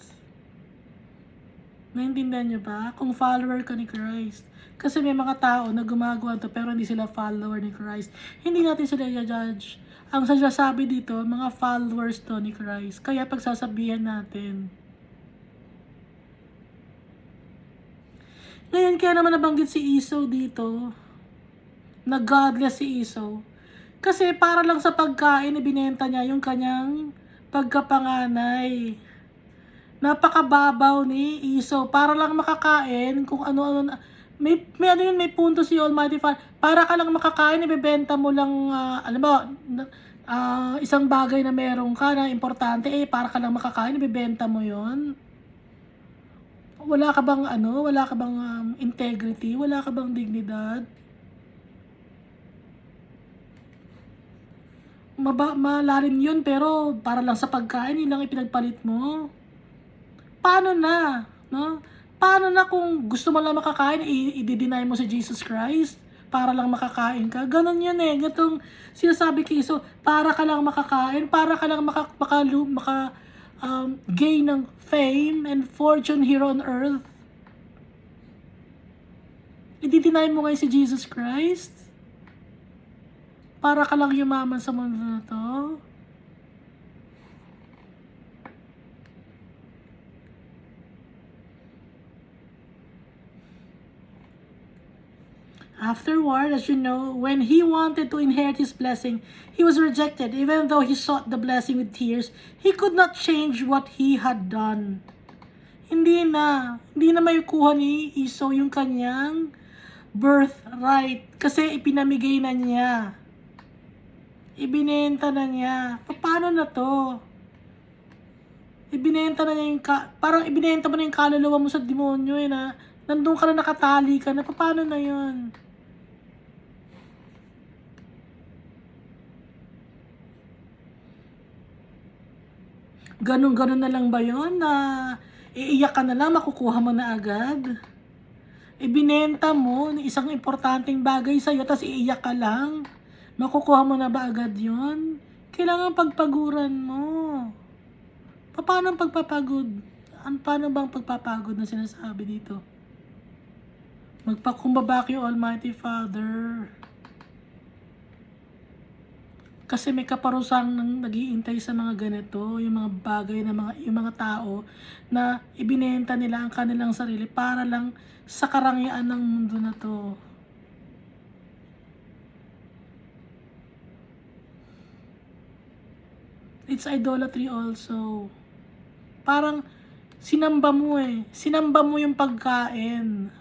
Naintindihan niyo ba? Kung follower ka ni Christ. Kasi may mga tao na gumagawa to pero hindi sila follower ni Christ. Hindi natin sila i-judge. Ang sinasabi dito, mga followers to ni Christ. Kaya pagsasabihan natin. Ngayon, kaya naman nabanggit si Esau dito. Na godless si Esau. Kasi para lang sa pagkain, ibinenta niya yung kanyang pagkapanganay. Napakababaw ni Esau. Para lang makakain kung ano-ano. May punto si Almighty Father. Para ka lang makakain, ibebenta mo lang, alam mo, isang bagay na meron ka na importante, para ka lang makakain, ibebenta mo yon. Wala ka bang integrity? Wala ka bang dignidad? Malalim yun, pero para lang sa pagkain, yun lang ipinagpalit mo. Paano na? No? Paano na kung gusto mo lang makakain, i-deny mo si Jesus Christ para lang makakain ka? Ganon yun eh. Gatong sinasabi kay Esau, para ka lang makakain, para ka lang gain ng fame and fortune here on earth. I-deny mo ngayon si Jesus Christ? Para ka lang yumaman sa mundo na to? Afterward, as you know, when he wanted to inherit his blessing, he was rejected. Even though he sought the blessing with tears, he could not change what he had done. Hindi na maikuha ni Esau yung kanyang birthright kasi ipinamigay na niya. Ibinenta na niya. Paano na to? Ibinenta na niya parang ibinenta mo na yung kaluluwa mo sa demonyo na nandun ka na nakatali ka na. Paano na yun? Ganun na lang ba yun na iiyak ka na lang, makukuha mo na agad? Ibinenta mo ng isang importanteng bagay sa'yo, tapos iiyak ka lang, makukuha mo na ba agad yun? Kailangan pagpaguran mo. Paano ang pagpapagod? Paano bang pagpapagod na sinasabi dito? Magpakumbaba kay Almighty Father. Kasi may kaparusang nag-iintay sa mga ganito, yung mga bagay na yung mga tao na ibinenta nila ang kanilang sarili para lang sa karangyaan ng mundo na to. It's idolatry also. Parang sinamba mo yung pagkain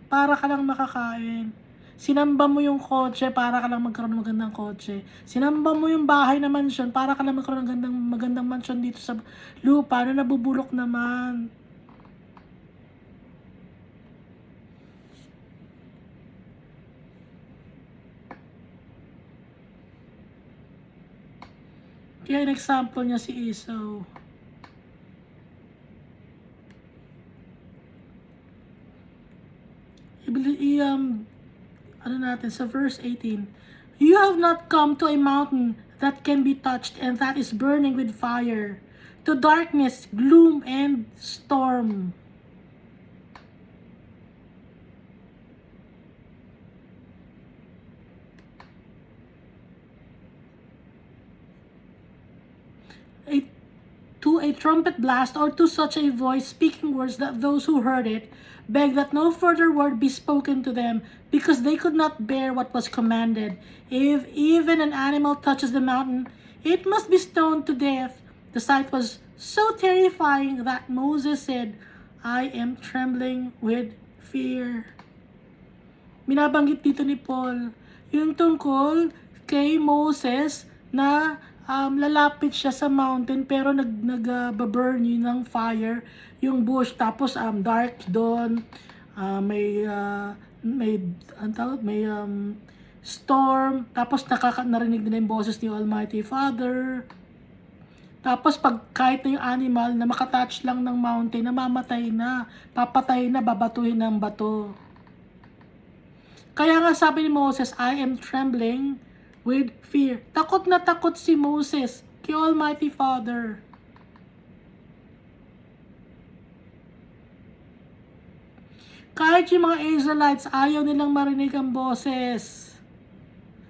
para ka lang makakain. Sinamba mo yung kotse para ka lang magkaroon ng magandang kotse. Sinamba mo yung bahay na mansyon para ka lang magkaroon ng magandang mansyon dito sa lupa na nabubulok naman. Kaya an example niya si Esau. Sa verse 18, you have not come to a mountain that can be touched and that is burning with fire, to darkness, gloom, and storm. To a trumpet blast or to such a voice speaking words that those who heard it begged that no further word be spoken to them, because they could not bear what was commanded. If even an animal touches the mountain, it must be stoned to death. The sight was so terrifying that Moses said, I am trembling with fear. Binabanggit dito ni Paul yung tungkol kay Moses na lalapit siya sa mountain pero nag-burn yun ng fire yung bush, tapos dark doon, may storm, tapos narinig nila yung boses ni Almighty Father. Tapos pag kahit na yung animal na makatouch lang ng mountain, namamatay na, papatay na, babatuhin ng bato. Kaya nga sabi ni Moses, I am trembling with fear. Takot na takot si Moses kay Almighty Father. Kahit yung mga Israelites, ayaw nilang marinig ang boses.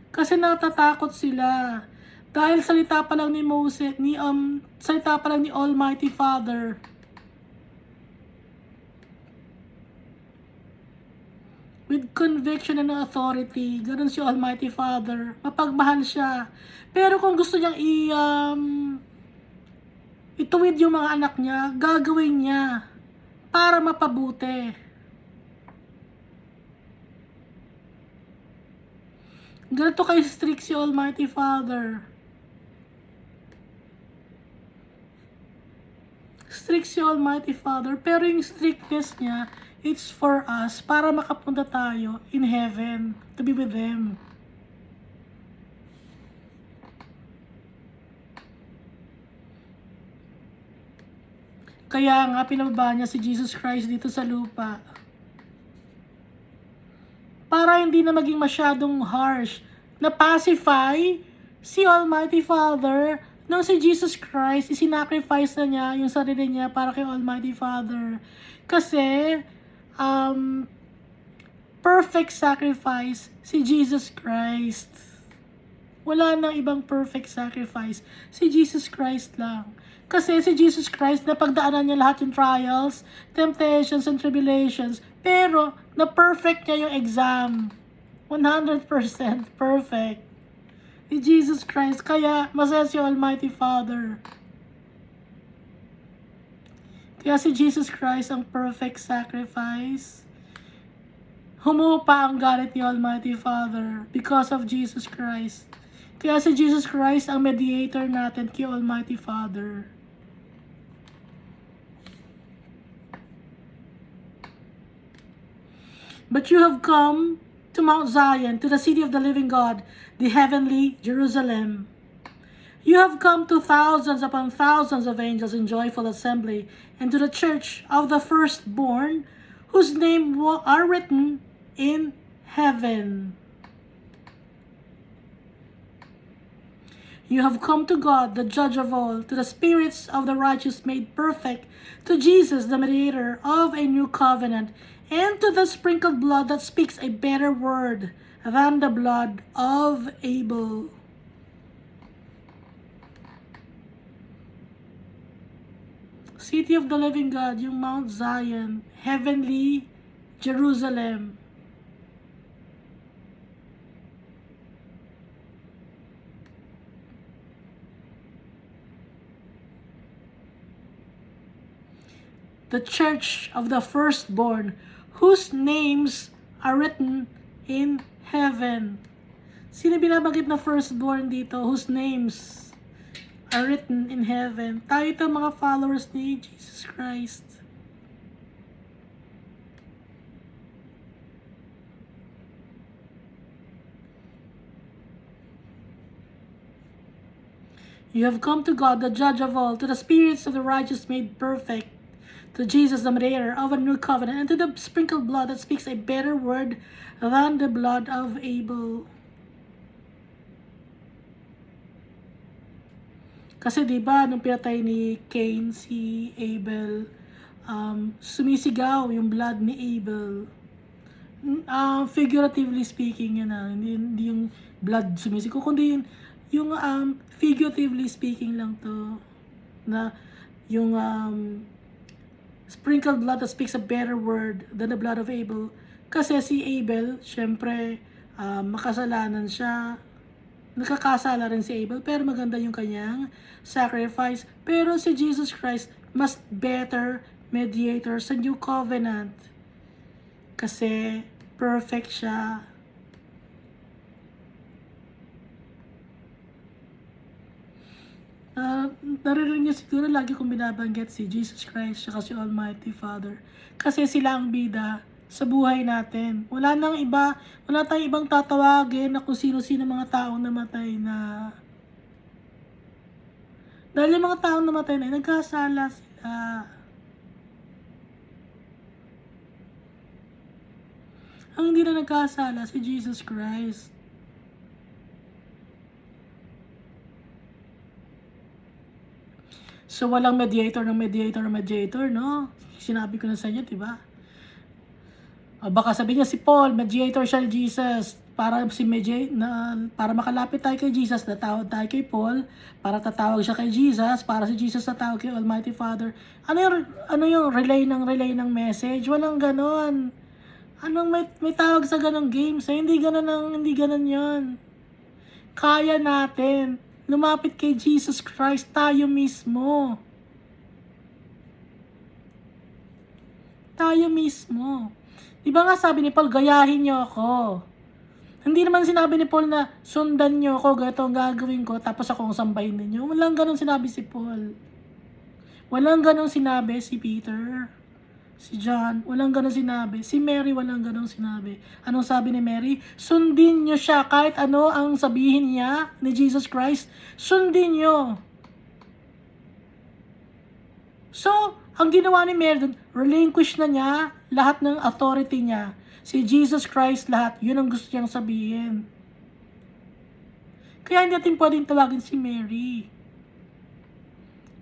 Kasi natatakot sila. Dahil salita pa lang ni Moses, salita pa lang ni Almighty Father. With conviction and authority, ganun si Almighty Father. Mapagmahal siya. Pero kung gusto niyang ituwid yung mga anak niya, gagawin niya para mapabuti. Ganito kay strict si Almighty Father. Strict si Almighty Father, pero yung strictness niya, it's for us, para makapunta tayo in heaven, to be with Him. Kaya nga, pinababa niya si Jesus Christ dito sa lupa. Para hindi na maging masyadong harsh, na pacify si Almighty Father. Nung si Jesus Christ, isinacrifice na niya yung sarili niya para kay Almighty Father. Kasi, perfect sacrifice si Jesus Christ. Wala nang ibang perfect sacrifice. Si Jesus Christ lang. Kasi si Jesus Christ, napagdaanan niya lahat yung trials, temptations, and tribulations. Pero, na-perfect niya yung exam. 100% perfect. Ni Jesus Christ. Kaya, masaya si Almighty Father. Kaya si Jesus Christ ang perfect sacrifice. Humupa ang galit ni Almighty Father because of Jesus Christ. Kaya si Jesus Christ ang mediator natin kay Almighty Father. But you have come to Mount Zion, to the city of the living God, the heavenly Jerusalem. You have come to thousands upon thousands of angels in joyful assembly, and to the church of the firstborn, whose name are written in heaven. You have come to God, the judge of all, to the spirits of the righteous made perfect, to Jesus, the mediator of a new covenant, and to the sprinkled blood that speaks a better word than the blood of Abel. City of the living God, yung Mount Zion, heavenly Jerusalem. The church of the firstborn, whose names are written in heaven. Sino binabanggit na firstborn dito? Whose names are written in heaven? Tayo ito mga followers ni Jesus Christ. You have come to God, the judge of all, to the spirits of the righteous made perfect, to Jesus, the mediator of a new covenant, and to the sprinkled blood that speaks a better word than the blood of Abel. Kasi diba, nung pinatay ni Cain si Abel, sumisigaw yung blood ni Abel. Figuratively speaking yun hindi yung blood sumisigaw, kundi yung figuratively speaking lang to, na yung sprinkled blood that speaks a better word than the blood of Abel. Kasi si Abel, syempre, makasalanan siya. Nakakasala rin si Abel, pero maganda yung kanyang sacrifice. Pero si Jesus Christ, mas better mediator sa New Covenant. Kasi perfect siya. Naririnig niyo siguro lagi kong binabanggit si Jesus Christ at si Almighty Father. Kasi sila ang bida sa buhay natin. Wala tayong ibang tatawagin na kung sino-sino mga taong namatay na. Dahil yung mga taong namatay na, nagkasala sila. Ang hindi na nagkasala si Jesus Christ. So, walang mediator, no? Sinabi ko na sa inyo, diba? Baka sabihin niya si Paul, mediator siya ni Jesus. Para makalapit tayo kay Jesus, tatawag tayo kay Paul. Para tatawag siya kay Jesus. Para si Jesus tatawag kay Almighty Father. Ano yung relay ng message? Walang ganon. May tawag sa ganong games? Hindi ganon yun. Kaya natin lumapit kay Jesus Christ, tayo mismo. Diba nga sabi ni Paul, gayahin niyo ako. Hindi naman sinabi ni Paul na sundan niyo ako, ganito ang gagawin ko, tapos ako ang sambahin ninyo. Walang ganun sinabi si Paul. Walang ganun sinabi si Peter. Si John, walang ganun sinabi. Si Mary, walang ganun sinabi. Anong sabi ni Mary? Sundin nyo siya kahit ano ang sabihin niya ni Jesus Christ. Sundin nyo. So, ang ginawa ni Mary dun, relinquish na niya lahat ng authority niya. Si Jesus Christ lahat, yun ang gusto niyang sabihin. Kaya hindi natin pwedeng tawagin si Mary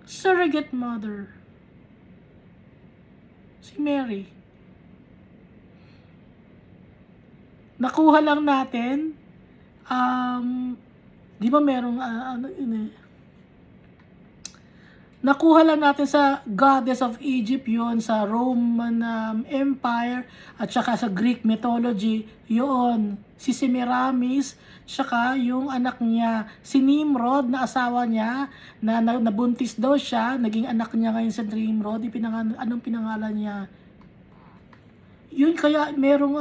surrogate mother. Si Mary. Nakuha lang natin, di ba merong, nakuha lang natin sa goddess of Egypt yon, sa Roman Empire, at saka sa Greek mythology, yon, si Semiramis, saka yung anak niya, si Nimrod na asawa niya, na nabuntis daw siya, naging anak niya ngayon sa Nimrod, anong pinangalan niya? Yun, kaya merong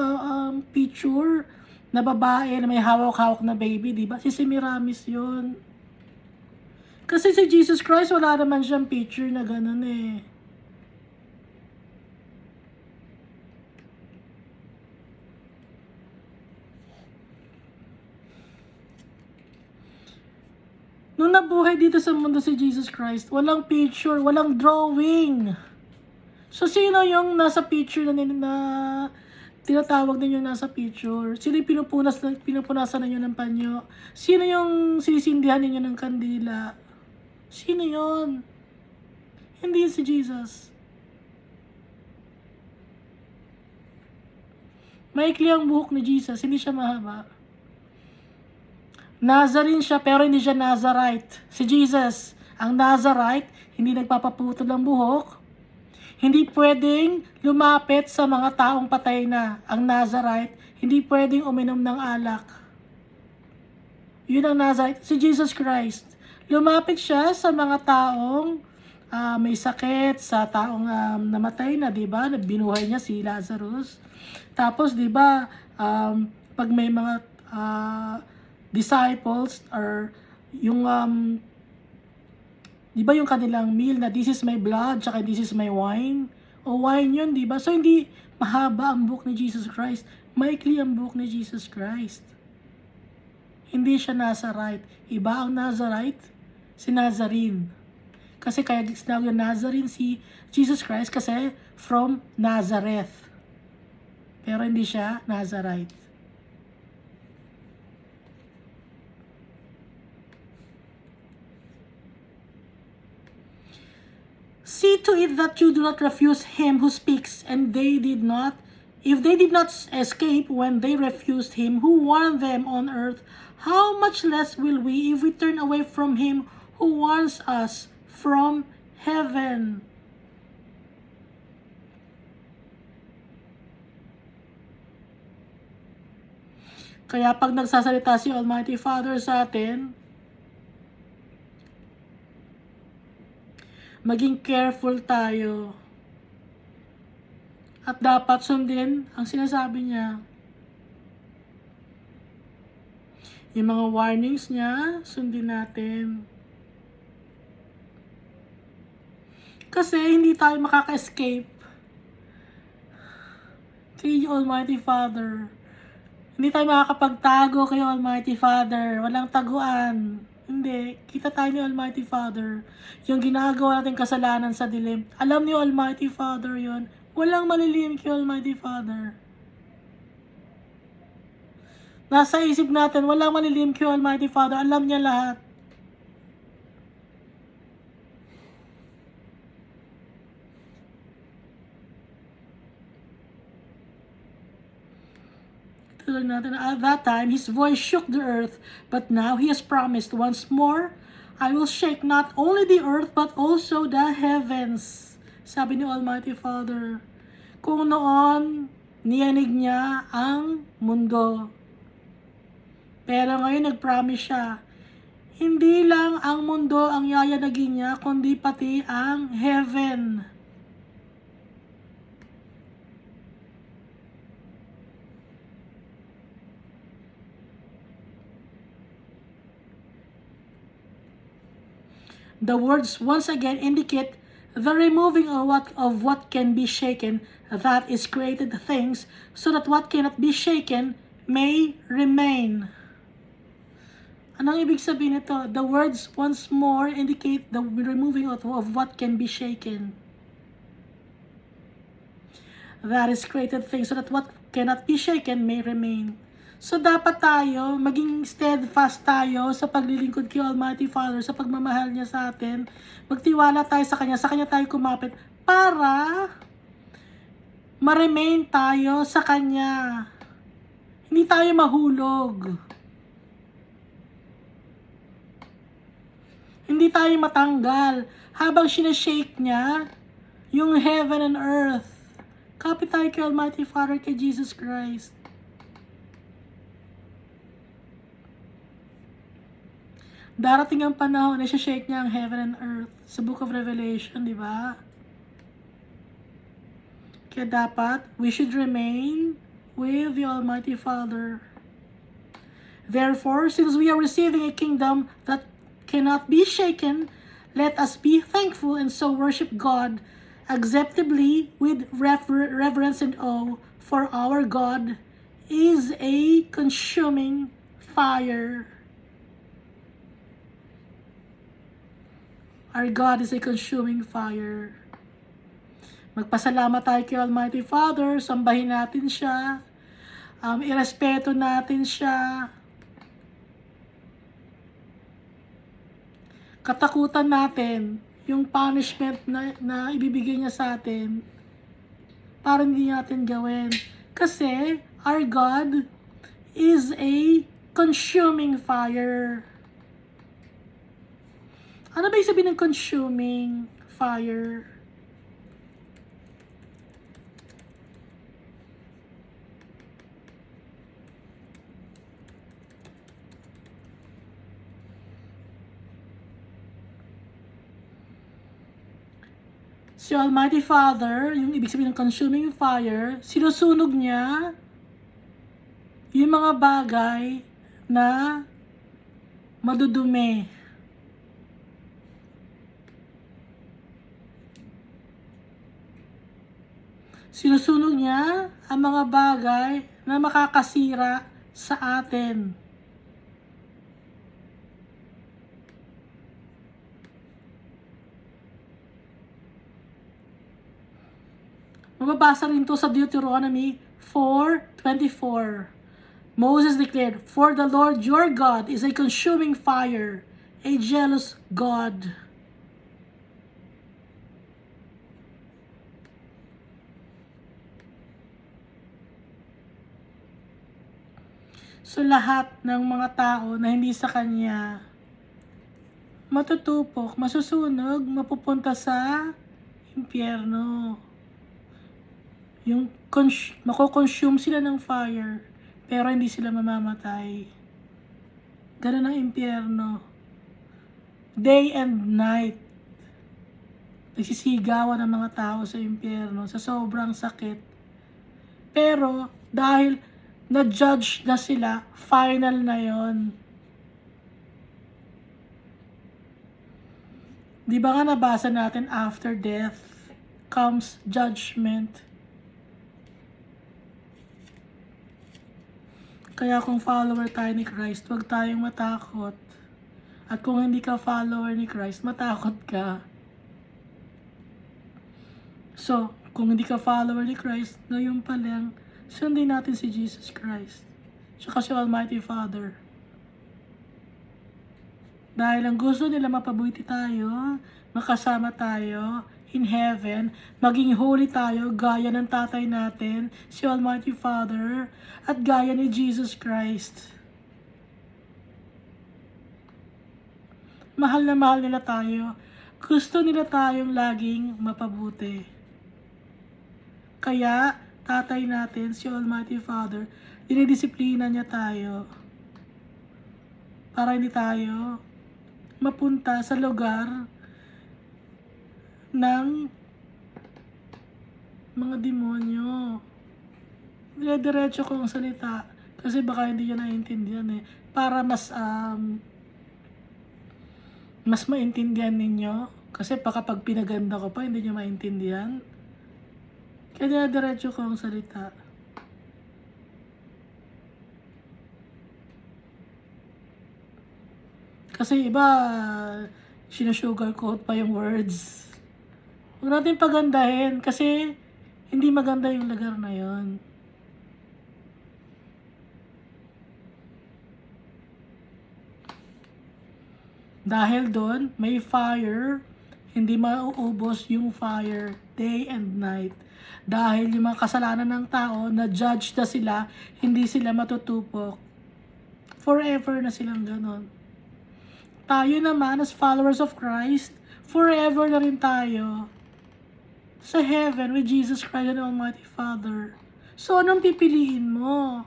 picture na babae na may hawak-hawak na baby, di ba? Si Semiramis yun. Kasi si Jesus Christ, wala naman siyang picture na ganun eh. Nung nabuhay dito sa mundo si Jesus Christ, walang picture, walang drawing. So, sino yung nasa picture na tinatawag ninyo nasa picture? Sino yung pinupunasan ninyo ng panyo? Sino yung sisindihan ninyo ng kandila? Sino yon? Hindi si Jesus. Maikli ang buhok ni Jesus, hindi siya mahaba. Nazarene siya, pero hindi siya Nazarite. Si Jesus, ang Nazarite, hindi nagpapaputol ng buhok. Hindi pwedeng lumapit sa mga taong patay na. Ang Nazarite, hindi pwedeng uminom ng alak. Yun ang Nazarite. Si Jesus Christ, lumapit siya sa mga taong may sakit, sa taong namatay na, di ba? Binuhay niya si Lazarus. Tapos, di ba, pag may mga disciples or yung di ba yung kanilang meal na this is my blood tsaka this is my wine, o wine yun, di ba? So hindi mahaba ang buhok ni Jesus Christ, maikli ang buhok ni Jesus Christ. Hindi siya Nazarite. Iba ang Nazarite, si Nazarene. Kasi kaya sinawag yung Nazarene si Jesus Christ kasi from Nazareth, pero hindi siya Nazarite. See to it that you do not refuse him who speaks, and they did not. If they did not escape when they refused him who warned them on earth, how much less will we if we turn away from him who warns us from heaven. Kaya pag nagsasalita si Almighty Father sa atin, maging careful tayo. At dapat sundin ang sinasabi niya. Yung mga warnings niya, sundin natin. Kasi hindi tayo makaka-escape kay Almighty Father. Hindi tayo makakapagtago kay Almighty Father. Walang taguan. Hindi. Kita tayo ni Almighty Father. Yung ginagawa natin kasalanan sa dilim. Alam ni Almighty Father yon. Walang malilihim kay Almighty Father. Nasa isip natin, walang malilihim kay Almighty Father. Alam niya lahat. Natin, at that time, his voice shook the earth, but now he has promised once more, I will shake not only the earth, but also the heavens. Sabi ni Almighty Father. Kung noon, niyanig niya ang mundo. Pero ngayon, nag-promise siya, hindi lang ang mundo ang yayanagin niya, kundi pati ang heaven. The words once again indicate the removing of what can be shaken, that is created things, so that what cannot be shaken may remain. Anong ibig sabihin nito? The words once more indicate the removing of what can be shaken. That is created things, so that what cannot be shaken may remain. So, dapat tayo, maging steadfast tayo sa paglilingkod kay Almighty Father, sa pagmamahal niya sa atin. Magtiwala tayo sa Kanya tayo kumapit para ma-remain tayo sa Kanya. Hindi tayo mahulog. Hindi tayo matanggal. Habang sinashake niya, yung heaven and earth. Kapit tayo kay Almighty Father, kay Jesus Christ. Darating ang panahon na shake niya ang heaven and earth sa Book of Revelation, di ba? Kaya dapat, we should remain with the Almighty Father. Therefore, since we are receiving a kingdom that cannot be shaken, let us be thankful and so worship God acceptably with reverence and awe, for our God is a consuming fire. Our God is a consuming fire. Magpasalamat tayo kay Almighty Father, sambahin natin siya, irespeto natin siya, katakutan natin yung punishment na ibibigay niya sa atin para hindi natin gawin. Kasi our God is a consuming fire. Ano ba yung sabihin ng consuming fire? Si Almighty Father, yung ibig sabihin ng consuming fire, sinusunog niya yung mga bagay na madudumi. Sinusunog niya ang mga bagay na makakasira sa atin. Mababasa rin ito sa Deuteronomy 4:24. Moses declared, "For the Lord your God is a consuming fire, a jealous God." So lahat ng mga tao na hindi sa Kanya matutupok, masusunog, mapupunta sa impyerno. Yung mako-consume sila ng fire, pero hindi sila mamamatay. Ganun ang impyerno. Day and night. Nagsisigawan ng mga tao sa impyerno sa sobrang sakit. Pero dahil na-judge na sila, final na yon. Di ba nga nabasa natin, after death comes judgment. Kaya kung follower tayo ni Christ, huwag tayong matakot. At kung hindi ka follower ni Christ, matakot ka. So, kung hindi ka follower ni Christ, ngayon pa lang, sundin natin si Jesus Christ. Tsaka si Almighty Father. Dahil ang gusto nila mapabuti tayo, makasama tayo in heaven, maging holy tayo, gaya ng tatay natin, si Almighty Father, at gaya ni Jesus Christ. Mahal na mahal nila tayo. Gusto nila tayong laging mapabuti. Kaya, tatay natin, si Almighty Father, dinidisiplina niya tayo para hindi tayo mapunta sa lugar ng mga demonyo. Diretso ko ang salita kasi baka hindi nyo naiintindihan para mas maintindihan ninyo, kasi baka pag pinaganda ko pa hindi nyo maintindihan. Kaya diretso ko ang salita. Kasi iba sinusugarcoat pa yung words. Huwag natin pagandahin kasi hindi maganda yung lugar na yon. Dahil doon, may fire, hindi mauubos yung fire day and night. Dahil yung mga kasalanan ng tao, na-judge na sila, hindi sila matutupok. Forever na silang ganon. Tayo naman, as followers of Christ, forever na rin tayo sa heaven with Jesus Christ and Almighty Father. So, anong pipiliin mo?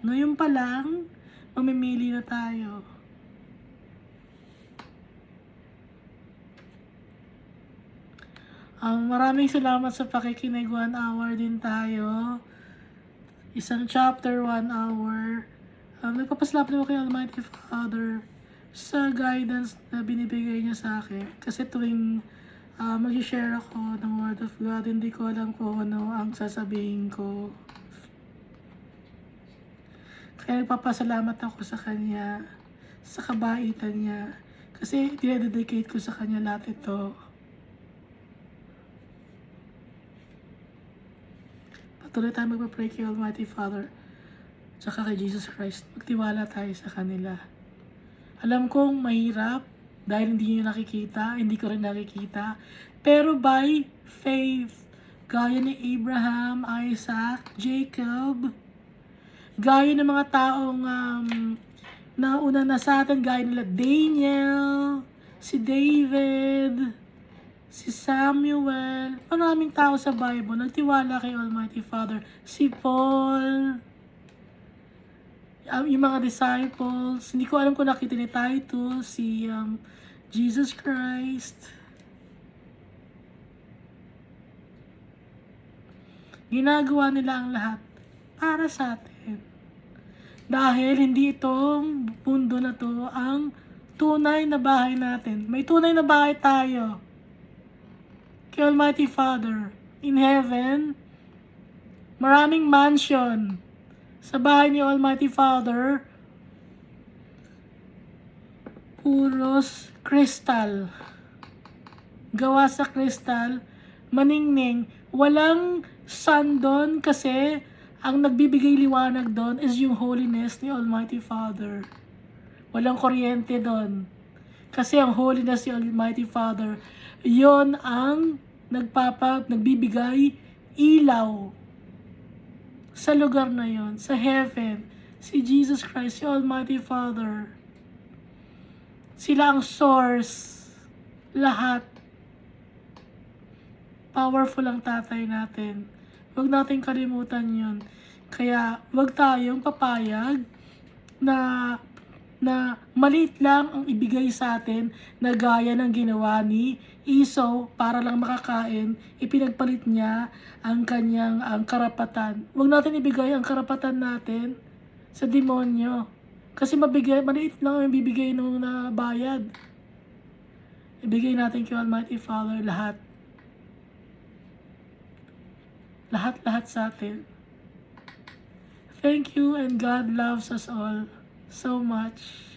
Ngayon pa lang, mamimili na tayo. Maraming salamat sa pakikinig. 1 hour din tayo. Isang chapter, 1 hour. Nagpapasalamat ako kay Almighty Father sa guidance na binibigay niya sa akin. Kasi tuwing mag-share ako ng Word of God, hindi ko alam kung ano ang sasabihin ko. Kaya nagpapasalamat ako sa Kanya, sa kabaitan niya. Kasi dinededicate ko sa Kanya lahat ito. Patuloy tayo magpa-pray kay Almighty Father, tsaka kay Jesus Christ. Magtiwala tayo sa kanila. Alam kong mahirap, dahil hindi nyo nakikita, hindi ko rin nakikita. Pero by faith, gaya ni Abraham, Isaac, Jacob, gaya ng mga taong nauna na sa atin, gaya nila Daniel, si David, si Samuel, maraming tao sa Bible, nagtiwala kay Almighty Father. Si Paul, yung mga disciples, hindi ko alam kung nakita ni Titus, si Jesus Christ. Ginagawa nila ang lahat para sa atin. Dahil hindi itong mundo na to ang tunay na bahay natin. May tunay na bahay tayo kay Almighty Father in heaven. Maraming mansion sa bahay ni Almighty Father. Puros kristal. Gawa sa kristal, maningning. Walang sun doon kasi ang nagbibigay liwanag doon is yung holiness ni Almighty Father. Walang kuryente doon. Kasi ang holiness ni Almighty Father, yon ang nagbibigay ilaw sa lugar na yon, sa heaven. Si Jesus Christ, si Almighty Father. Sila ang source. Lahat. Powerful ang tatay natin. Huwag natin kalimutan yun. Kaya huwag tayong papayag na maliit lang ang ibigay sa atin na gaya ng ginawa ni Esau para lang makakain, ipinagpalit niya ang kanyang karapatan. Huwag natin ibigay ang karapatan natin sa demonyo. Kasi maliit lang ang bibigay nung bayad. Ibigay natin kay Almighty Father lahat. Lahat-lahat sa atin. Thank you, and God loves us all so much.